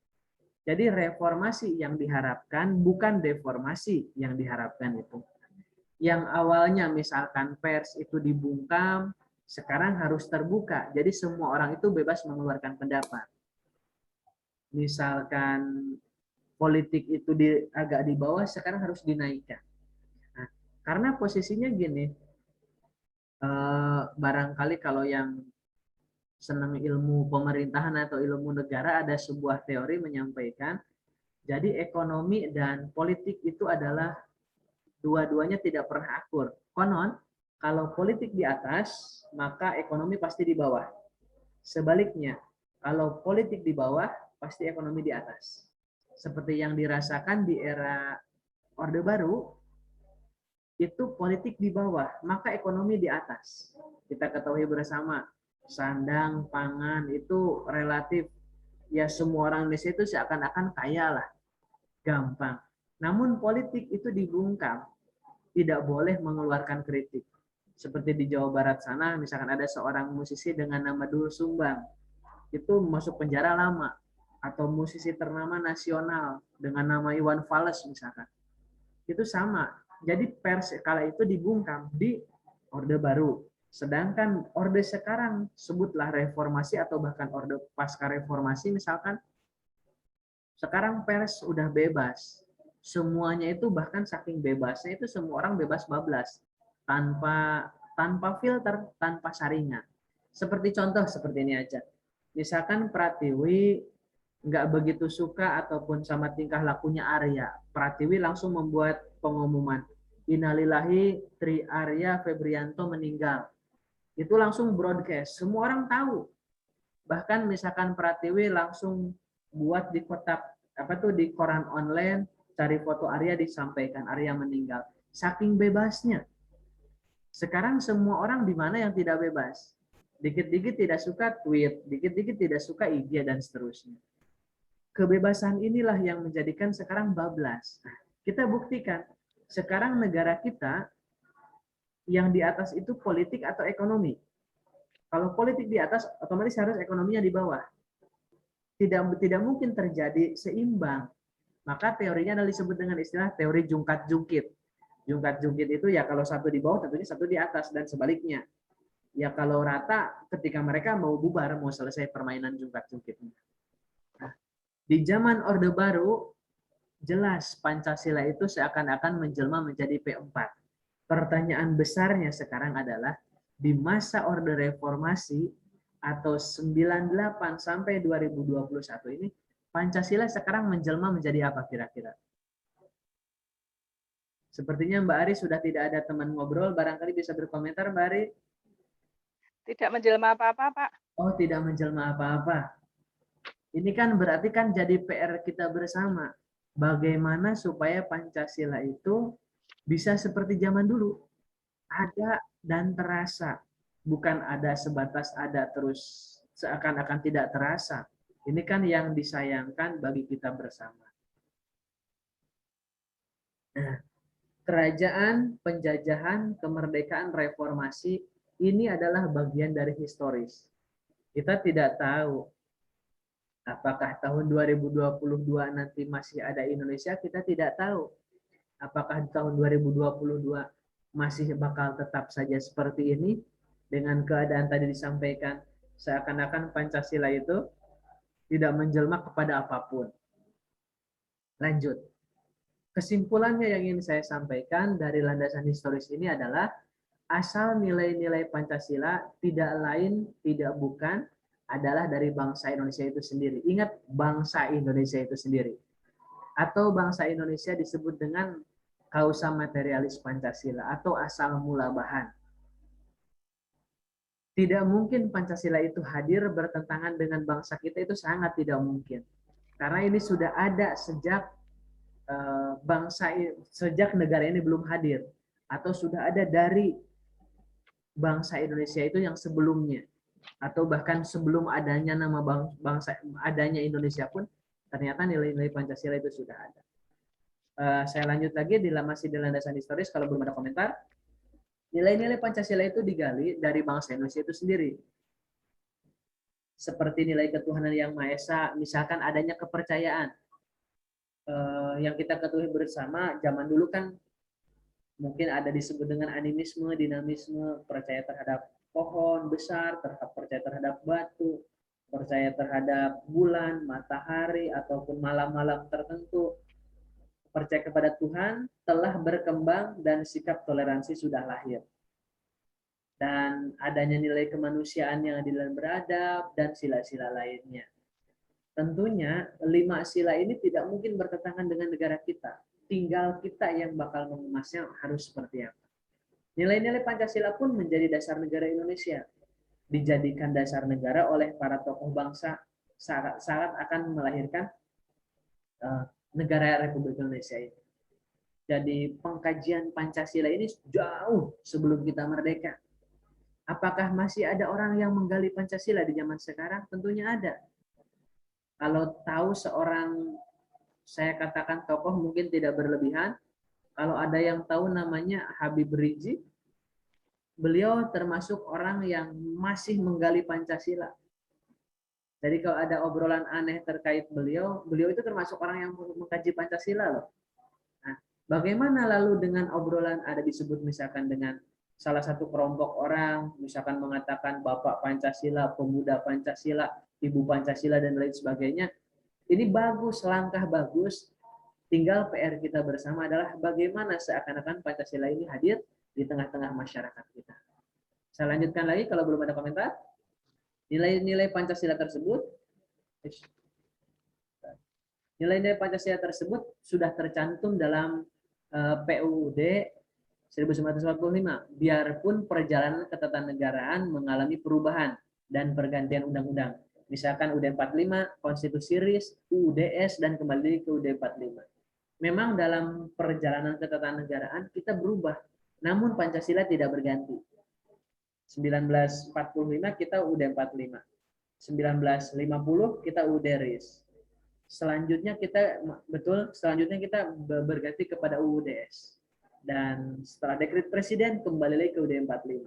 Jadi reformasi yang diharapkan bukan deformasi yang diharapkan itu. Yang awalnya misalkan pers itu dibungkam, sekarang harus terbuka. Jadi semua orang itu bebas mengeluarkan pendapat. Misalkan politik itu agak di bawah, sekarang harus dinaikkan. Nah, karena posisinya gini, barangkali kalau yang senang ilmu pemerintahan atau ilmu negara, ada sebuah teori menyampaikan, jadi ekonomi dan politik itu adalah dua-duanya tidak pernah akur. Konon, Kalau politik di atas, maka ekonomi pasti di bawah. Sebaliknya, kalau politik di bawah, pasti ekonomi di atas. Seperti yang dirasakan di era Orde Baru, itu politik di bawah, maka ekonomi di atas. Kita ketahui bersama, sandang, pangan itu relatif, ya semua orang Indonesia itu seakan-akan kaya lah, gampang. Namun politik itu dibungkam, tidak boleh mengeluarkan kritik. Seperti di Jawa Barat sana, misalkan ada seorang musisi dengan nama Doel Sumbang, itu masuk penjara lama. Atau musisi ternama nasional dengan nama Iwan Fals misalkan. Itu sama. Jadi pers kala itu dibungkam di Orde Baru. Sedangkan Orde sekarang, sebutlah reformasi atau bahkan Orde pasca reformasi misalkan, sekarang pers udah bebas. Semuanya itu bahkan saking bebasnya itu semua orang bebas bablas. Tanpa filter, tanpa saringan. Seperti contoh seperti ini aja. Misalkan Pratiwi nggak begitu suka ataupun sama tingkah lakunya Arya. Pratiwi langsung membuat pengumuman. Innalillahi Tri Arya Febrianto meninggal. Itu langsung broadcast. Semua orang tahu. Bahkan misalkan Pratiwi langsung buat di kotak di koran online, cari foto Arya disampaikan Arya meninggal. Saking bebasnya. Sekarang semua orang di mana yang tidak bebas? Dikit-dikit tidak suka tweet, dikit-dikit tidak suka IG dan seterusnya. Kebebasan inilah yang menjadikan sekarang bablas. Nah, kita buktikan sekarang negara kita yang di atas itu politik atau ekonomi. Kalau politik di atas, otomatis harus ekonominya di bawah. Tidak mungkin terjadi seimbang. Maka teorinya adalah disebut dengan istilah teori jungkat-jungkit. Jungkat-jungkit itu ya kalau satu di bawah tentunya satu di atas dan sebaliknya. Ya kalau rata ketika mereka mau bubar, mau selesai permainan jungkat-jungkitnya. Nah, di zaman Orde Baru, jelas Pancasila itu seakan-akan menjelma menjadi P4. Pertanyaan besarnya sekarang adalah, di masa Orde Reformasi atau 98 sampai 2021 ini, Pancasila sekarang menjelma menjadi apa kira-kira? Sepertinya Mbak Ari sudah tidak ada teman ngobrol, barangkali bisa berkomentar Mbak Ari. Tidak menjelma apa-apa, Pak. Oh, tidak menjelma apa-apa. Ini kan berarti kan jadi PR kita bersama. Bagaimana supaya Pancasila itu bisa seperti zaman dulu. Ada dan terasa. Bukan ada sebatas ada terus seakan-akan tidak terasa. Ini kan yang disayangkan bagi kita bersama. Nah, kerajaan, penjajahan, kemerdekaan, reformasi, ini adalah bagian dari historis. Kita tidak tahu apakah tahun 2022 nanti masih ada Indonesia, kita tidak tahu. Apakah tahun 2022 masih bakal tetap saja seperti ini, dengan keadaan tadi disampaikan, seakan-akan Pancasila itu tidak menjelma kepada apapun. Lanjut. Kesimpulannya yang ingin saya sampaikan dari landasan historis ini adalah asal nilai-nilai Pancasila tidak lain, tidak bukan adalah dari bangsa Indonesia itu sendiri. Ingat, bangsa Indonesia itu sendiri. Atau bangsa Indonesia disebut dengan kausa materialis Pancasila atau asal mula bahan. Tidak mungkin Pancasila itu hadir bertentangan dengan bangsa kita, itu sangat tidak mungkin. Karena ini sudah ada sejak sejak negara ini belum hadir, atau sudah ada dari bangsa Indonesia itu yang sebelumnya, atau bahkan sebelum adanya nama bangsa adanya Indonesia pun ternyata nilai-nilai Pancasila itu sudah ada. Saya lanjut lagi masih di landasan historis kalau belum ada komentar. Nilai-nilai Pancasila itu digali dari bangsa Indonesia itu sendiri. Seperti nilai ketuhanan yang Maha Esa, misalkan adanya kepercayaan. Yang kita ketahui bersama, zaman dulu kan mungkin ada disebut dengan animisme, dinamisme, percaya terhadap pohon besar, percaya terhadap batu, percaya terhadap bulan, matahari, ataupun malam-malam tertentu. Percaya kepada Tuhan telah berkembang dan sikap toleransi sudah lahir. Dan adanya nilai kemanusiaan yang adil dan beradab dan sila-sila lainnya. Tentunya 5 sila ini tidak mungkin bertentangan dengan negara kita. Tinggal kita yang bakal mengemasnya harus seperti apa. Nilai-nilai Pancasila pun menjadi dasar negara Indonesia. Dijadikan dasar negara oleh para tokoh bangsa saat akan melahirkan negara Republik Indonesia ini. Jadi pengkajian Pancasila ini jauh sebelum kita merdeka. Apakah masih ada orang yang menggali Pancasila di zaman sekarang? Tentunya ada. Kalau tahu seorang, saya katakan tokoh mungkin tidak berlebihan, kalau ada yang tahu namanya Habib Rizik, beliau termasuk orang yang masih menggali Pancasila. Jadi kalau ada obrolan aneh terkait beliau itu termasuk orang yang mengkaji Pancasila loh. Nah, bagaimana lalu dengan obrolan ada disebut misalkan dengan salah satu kelompok orang, misalkan mengatakan Bapak Pancasila, Pemuda Pancasila, Ibu Pancasila, dan lain sebagainya. Ini bagus, langkah bagus. Tinggal PR kita bersama adalah bagaimana seakan-akan Pancasila ini hadir di tengah-tengah masyarakat kita. Saya lanjutkan lagi kalau belum ada komentar. Nilai-nilai Pancasila tersebut, sudah tercantum dalam PUUD 1945. Biarpun perjalanan ketatanegaraan mengalami perubahan dan pergantian undang-undang. Misalkan UUD 45, Konstitusi RIS, UUDS, dan kembali ke UUD 45. Memang dalam perjalanan ketatanegaraan kita berubah, namun Pancasila tidak berganti. 1945 kita UUD 45. 1950 kita UUD RIS. Selanjutnya kita berganti kepada UUDS. Dan setelah dekret presiden kembali lagi ke UUD 45.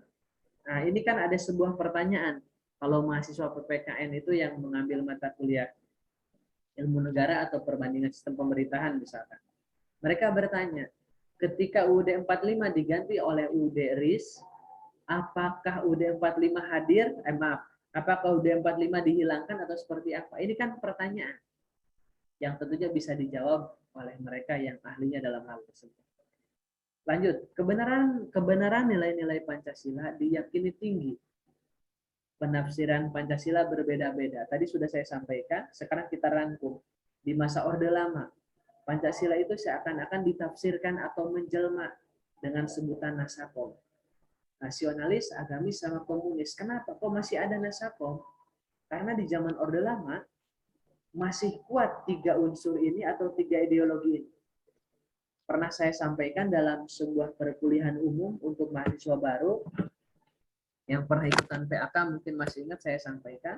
Nah, ini kan ada sebuah pertanyaan. Kalau mahasiswa PPKN itu yang mengambil mata kuliah ilmu negara atau perbandingan sistem pemerintahan misalkan. Mereka bertanya, ketika UUD 45 diganti oleh UUD RIS, apakah UUD 45 hadir? Apakah UUD 45 dihilangkan atau seperti apa? Ini kan pertanyaan yang tentunya bisa dijawab oleh mereka yang ahlinya dalam hal tersebut. Lanjut, kebenaran nilai-nilai Pancasila diyakini tinggi. Penafsiran Pancasila berbeda-beda. Tadi sudah saya sampaikan, sekarang kita rangkum. Di masa Orde Lama, Pancasila itu seakan-akan ditafsirkan atau menjelma dengan sebutan Nasakom. Nasionalis, agamis, sama komunis. Kenapa? Kok masih ada Nasakom? Karena di zaman Orde Lama masih kuat 3 unsur ini atau 3 ideologi ini. Pernah saya sampaikan dalam sebuah perkuliahan umum untuk mahasiswa baru yang pernah ikutan PAK, mungkin masih ingat saya sampaikan.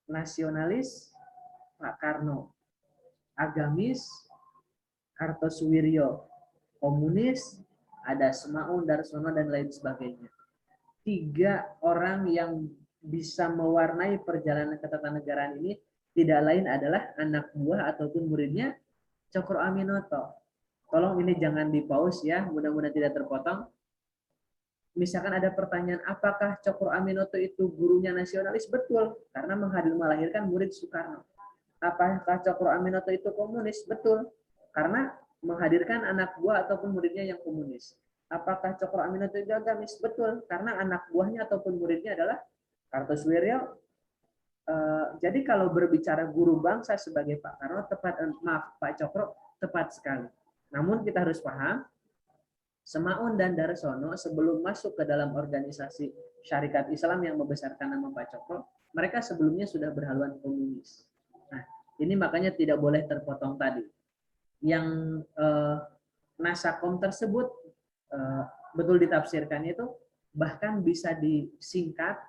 Nasionalis, Pak Karno. Agamis, Kartosuwiryo. Komunis, ada Semaun, Darsono, dan lain sebagainya. 3 orang yang bisa mewarnai perjalanan ketatanegaraan ini tidak lain adalah anak buah ataupun muridnya Cokro Aminoto. Tolong ini jangan di-pause ya, mudah-mudahan tidak terpotong. Misalkan ada pertanyaan, apakah Cokro Aminoto itu gurunya nasionalis? Betul, karena melahirkan murid Soekarno. Apakah Cokro Aminoto itu komunis? Betul, karena menghadirkan anak buah ataupun muridnya yang komunis. Apakah Cokro Aminoto itu agamis? Betul, karena anak buahnya ataupun muridnya adalah Kartosuwiryo. Jadi kalau berbicara guru bangsa sebagai Pak Karno, Pak Cokro, tepat sekali. Namun kita harus paham, Semaun dan Darsono sebelum masuk ke dalam organisasi Syarikat Islam yang membesarkan nama Pak Cokro, mereka sebelumnya sudah berhaluan komunis. Nah, ini makanya tidak boleh terpotong tadi. Yang Nasakom tersebut betul ditafsirkan itu bahkan bisa disingkat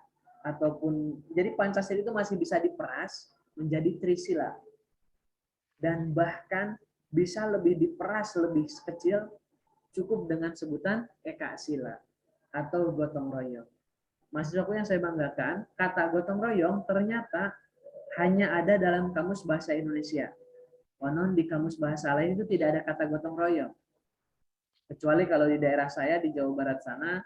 ataupun jadi Pancasila itu masih bisa diperas menjadi Trisila dan bahkan bisa lebih diperas lebih kecil cukup dengan sebutan Eka Sila atau gotong royong. Mahasiswaku yang saya banggakan, kata gotong royong ternyata hanya ada dalam kamus bahasa Indonesia. Konon di kamus bahasa lain itu tidak ada kata gotong royong. Kecuali kalau di daerah saya di Jawa Barat sana,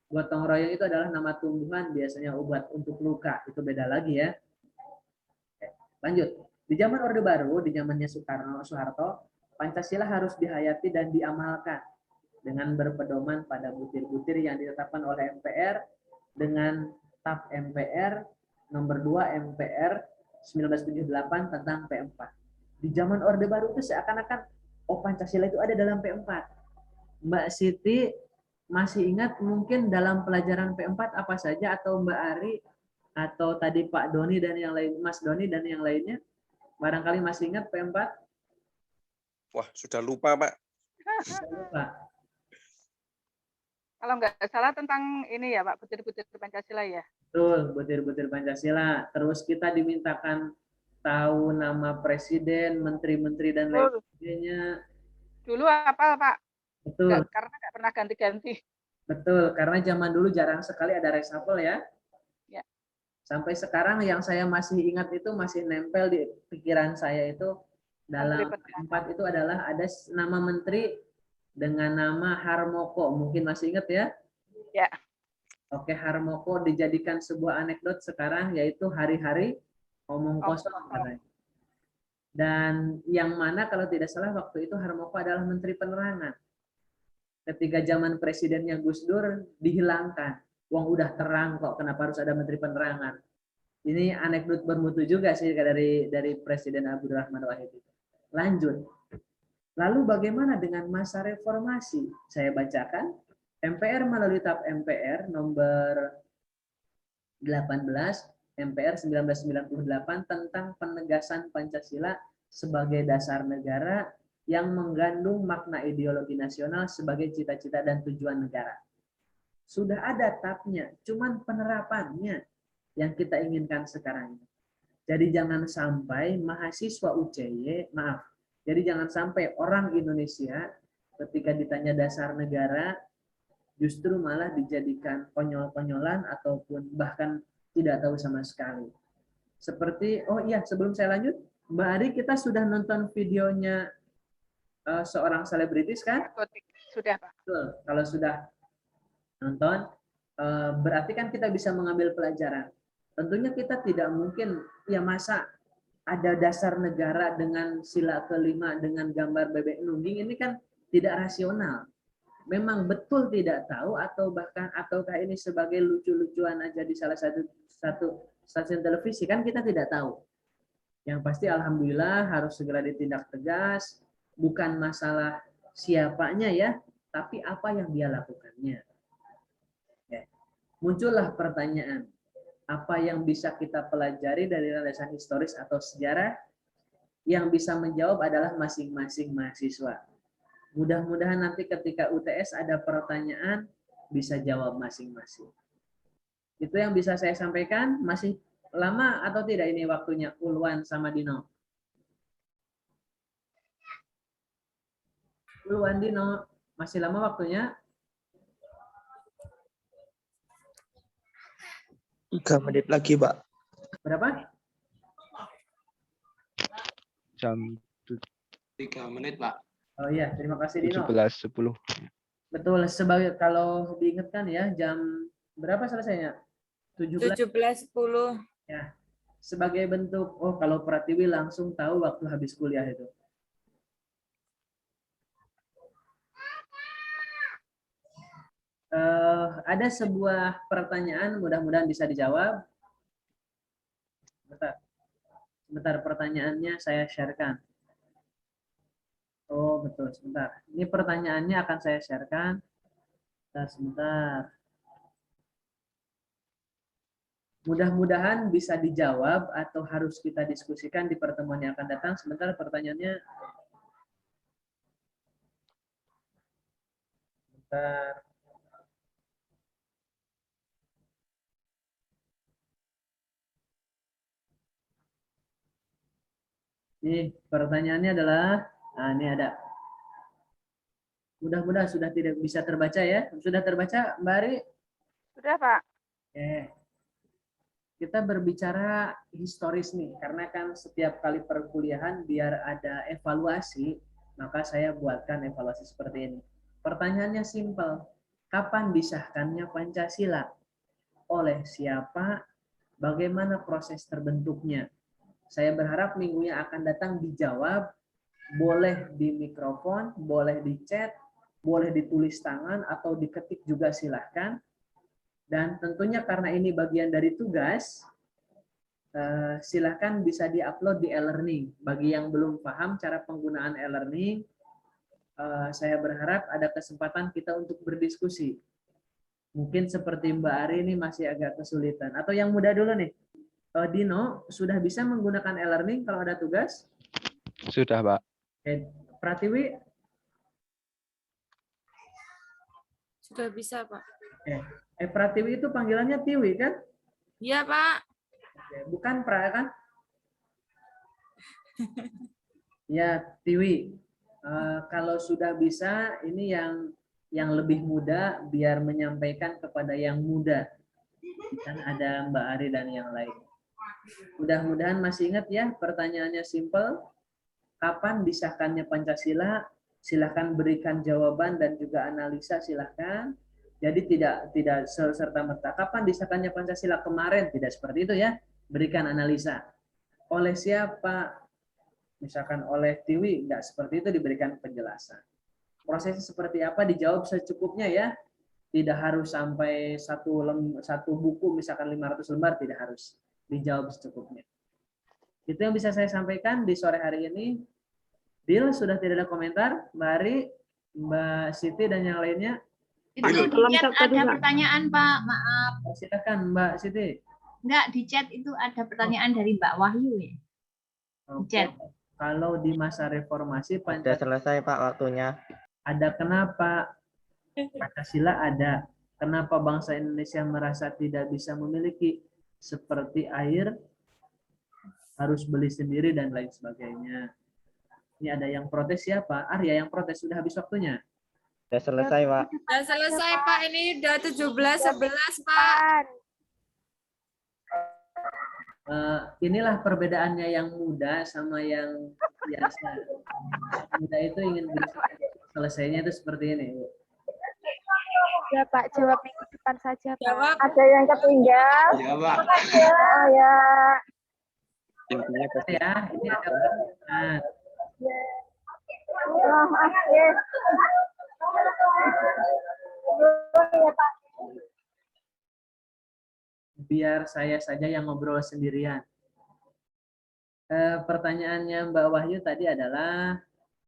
gotong royong itu adalah nama tumbuhan, biasanya obat untuk luka. Itu beda lagi ya. Lanjut. Di zaman Orde Baru, di zamannya Soeharto, Pancasila harus dihayati dan diamalkan dengan berpedoman pada butir-butir yang ditetapkan oleh MPR dengan TAP MPR nomor 2 MPR 1978 tentang P4. Di zaman Orde Baru itu seakan-akan Pancasila itu ada dalam P4. Mbak Siti masih ingat mungkin dalam pelajaran P4 apa saja, atau Mbak Ari atau tadi Pak Doni dan yang lain, Mas Doni dan yang lainnya, barangkali masih ingat P4? Wah, sudah lupa, Pak. Sudah lupa. Kalau nggak salah tentang ini ya Pak, butir-butir Pancasila ya. Betul, butir-butir Pancasila. Terus kita dimintakan tahu nama presiden, menteri-menteri dan lain sebagainya. Dulu apa Pak? Betul. Karena nggak pernah ganti-ganti. Betul, karena zaman dulu jarang sekali ada reshuffle ya. Ya. Sampai sekarang yang saya masih ingat itu, masih nempel di pikiran saya itu, dalam P4 itu adalah ada nama menteri dengan nama Harmoko. Mungkin masih ingat ya? Ya. Oke, Harmoko dijadikan sebuah anekdot sekarang, yaitu hari-hari omong kosong katanya. Dan yang mana kalau tidak salah waktu itu Harmoko adalah Menteri Penerangan. Ketika zaman presidennya Gus Dur dihilangkan. Wong udah terang kok, kenapa harus ada Menteri Penerangan? Ini anekdot bermutu juga sih dari Presiden Abdurrahman Wahid. Lanjut. Lalu bagaimana dengan masa reformasi? Saya bacakan. MPR melalui TAP MPR nomor 18 MPR 1998 tentang penegasan Pancasila sebagai dasar negara yang mengandung makna ideologi nasional sebagai cita-cita dan tujuan negara. Sudah ada TAP-nya, cuman penerapannya yang kita inginkan sekarang ini. Jadi jangan sampai mahasiswa UCY, jadi jangan sampai orang Indonesia ketika ditanya dasar negara justru malah dijadikan konyol-konyolan ataupun bahkan tidak tahu sama sekali. Seperti, oh iya, sebelum saya lanjut, Mbak Ari, kita sudah nonton videonya seorang selebritis kan? Sudah Pak. Betul. Kalau sudah nonton, berarti kan kita bisa mengambil pelajaran. Tentunya kita tidak mungkin, ya masa ada dasar negara dengan sila kelima dengan gambar bebek nungging, ini kan tidak rasional. Memang betul tidak tahu atau bahkan ataukah ini sebagai lucu-lucuan aja di salah satu stasiun televisi, kan kita tidak tahu. Yang pasti alhamdulillah harus segera ditindak tegas, bukan masalah siapanya ya, tapi apa yang dia lakukannya. Ya. Muncullah pertanyaan, apa yang bisa kita pelajari dari landasan historis atau sejarah? Yang bisa menjawab adalah masing-masing mahasiswa. Mudah-mudahan nanti ketika UTS ada pertanyaan, bisa jawab masing-masing. Itu yang bisa saya sampaikan. Masih lama atau tidak ini waktunya, Ulwan sama Dino? Ulwan, Dino, masih lama waktunya? 3 menit lagi, Pak. Berapa? Jam 3 menit, Pak. Oh iya, terima kasih Dino. 17.10. Betul, sebagai kalau diingatkan ya, jam berapa selesainya? 17.10. Ya. Sebagai bentuk, oh kalau Pratiwi langsung tahu waktu habis kuliah itu. Ada sebuah pertanyaan, mudah-mudahan bisa dijawab. Sebentar, pertanyaannya saya sharekan. Oh betul, sebentar. Ini pertanyaannya akan saya sharekan. Sebentar. Mudah-mudahan bisa dijawab atau harus kita diskusikan di pertemuan yang akan datang. Sebentar pertanyaannya. Sebentar. Ini pertanyaannya adalah, nah ini ada. Mudah-mudahan sudah tidak bisa terbaca ya. Sudah terbaca, Mbak Ari? Sudah Pak. Oke. Kita berbicara historis nih, karena kan setiap kali perkuliahan biar ada evaluasi, maka saya buatkan evaluasi seperti ini. Pertanyaannya simpel, kapan disahkannya Pancasila? Oleh siapa? Bagaimana proses terbentuknya? Saya berharap minggu yang akan datang dijawab, boleh di mikrofon, boleh di chat, boleh ditulis tangan, atau diketik juga silahkan. Dan tentunya karena ini bagian dari tugas, silahkan bisa di-upload di e-learning. Bagi yang belum paham cara penggunaan e-learning, saya berharap ada kesempatan kita untuk berdiskusi. Mungkin seperti Mbak Ari ini masih agak kesulitan. Atau yang muda dulu nih. Dino, sudah bisa menggunakan e-learning kalau ada tugas? Sudah, Pak. Oke. Pratiwi? Sudah bisa, Pak. Pratiwi itu panggilannya Tiwi kan? Iya, Pak. Oke, bukan Pra kan? Ya, Tiwi. Kalau sudah bisa, ini yang lebih muda biar menyampaikan kepada yang muda. Kan ada Mbak Ari dan yang lain. Mudah-mudahan masih ingat ya, pertanyaannya simple. Kapan disahkannya Pancasila? Silahkan berikan jawaban dan juga analisa, silahkan. Jadi tidak serta-merta. Kapan disahkannya Pancasila? Kemarin, tidak seperti itu ya. Berikan analisa. Oleh siapa? Misalkan oleh Tiwi, enggak seperti itu, diberikan penjelasan. Prosesnya seperti apa? Dijawab secukupnya ya. Tidak harus sampai satu buku, misalkan 500 lembar, tidak harus. Dijawab secukupnya. Itu yang bisa saya sampaikan di sore hari ini. Deal, sudah tidak ada komentar? Mbak Ari, Mbak Siti, dan yang lainnya? Itu di chat ada pertanyaan, Pak. Maaf. Silakan, Mbak Siti. Enggak, di chat itu ada pertanyaan dari Mbak Wahyu ya. Di chat. Kalau di masa reformasi Sudah selesai Pak waktunya. Ada kenapa? Pancasila ada. Kenapa bangsa Indonesia merasa tidak bisa memiliki? Seperti air, harus beli sendiri dan lain sebagainya. Ini ada yang protes siapa? Arya yang protes, sudah habis waktunya. Sudah selesai Pak. Sudah selesai, Pak. Ini udah 17:11, Pak. Inilah perbedaannya yang muda sama yang biasa. Muda itu ingin selesainya itu seperti ini. Ya Pak, jawab minggu depan saja Pak. Jawab. Ada yang ketinggal? Ya, Pak. Oh ya. Intinya Ya, ini ada pertanyaan. Oh, maaf ya. Ya Pak. Biar saya saja yang ngobrol sendirian. Pertanyaannya Mbak Wahyu tadi adalah,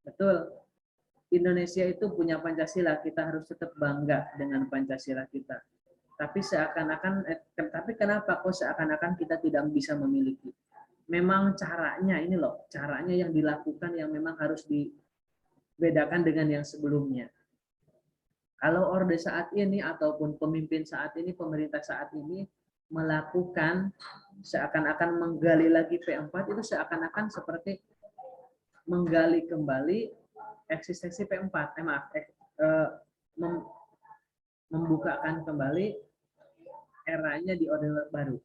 betul, Indonesia itu punya Pancasila, kita harus tetap bangga dengan Pancasila kita. Tapi tapi kenapa kok seakan-akan kita tidak bisa memiliki? Memang caranya ini loh, caranya yang dilakukan yang memang harus dibedakan dengan yang sebelumnya. Kalau orde saat ini ataupun pemimpin saat ini, pemerintah saat ini melakukan seakan-akan menggali lagi P4, itu seakan-akan seperti menggali kembali eksistensi P4, membukakan kembali eranya di Orde Baru.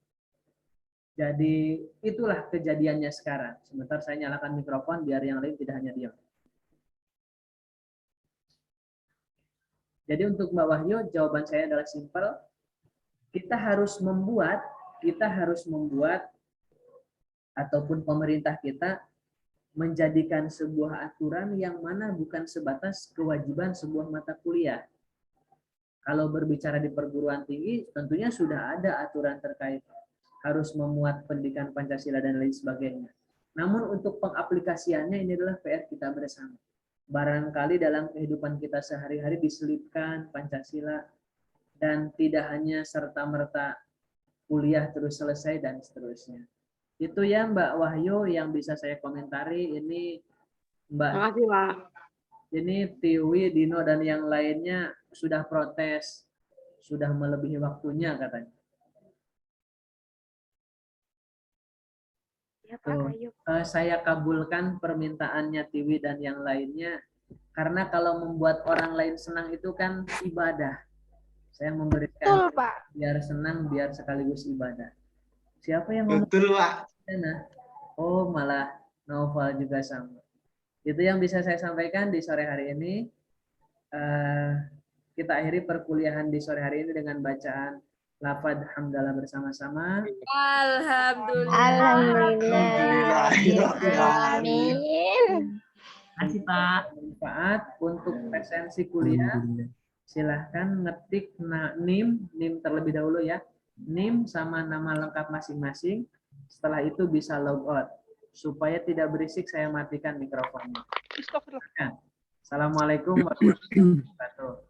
Jadi itulah kejadiannya sekarang. Sebentar saya nyalakan mikrofon biar yang lain tidak hanya diam. Jadi untuk Mbak Wahyu, jawaban saya adalah simpel. Kita harus membuat ataupun pemerintah kita menjadikan sebuah aturan yang mana bukan sebatas kewajiban sebuah mata kuliah. Kalau berbicara di perguruan tinggi, tentunya sudah ada aturan terkait harus memuat pendidikan Pancasila dan lain sebagainya. Namun untuk pengaplikasiannya ini adalah PR kita bersama. Barangkali dalam kehidupan kita sehari-hari diselipkan Pancasila dan tidak hanya serta-merta kuliah terus selesai dan seterusnya. Itu ya Mbak Wahyu yang bisa saya komentari. Ini Mbak. Terima kasih, Pak. Ini Tiwi, Dino dan yang lainnya sudah protes, sudah melebihi waktunya katanya. Ya, Pak, saya kabulkan permintaannya Tiwi dan yang lainnya, karena kalau membuat orang lain senang itu kan ibadah. Saya memberikan biar senang, biar sekaligus ibadah. Siapa yang ngomong? Betul, Pak. Oh, malah Noval juga sama. Itu yang bisa saya sampaikan di sore hari ini. Kita akhiri perkuliahan di sore hari ini dengan bacaan lafaz hamdalah bersama-sama. Alhamdulillah. Amin. Kasih Pak. Manfaat untuk presensi kuliah. Silahkan ngetik NIM terlebih dahulu ya. NIM sama nama lengkap masing-masing. Setelah itu bisa log out. Supaya tidak berisik, saya matikan mikrofonnya. Assalamualaikum warahmatullahi wabarakatuh.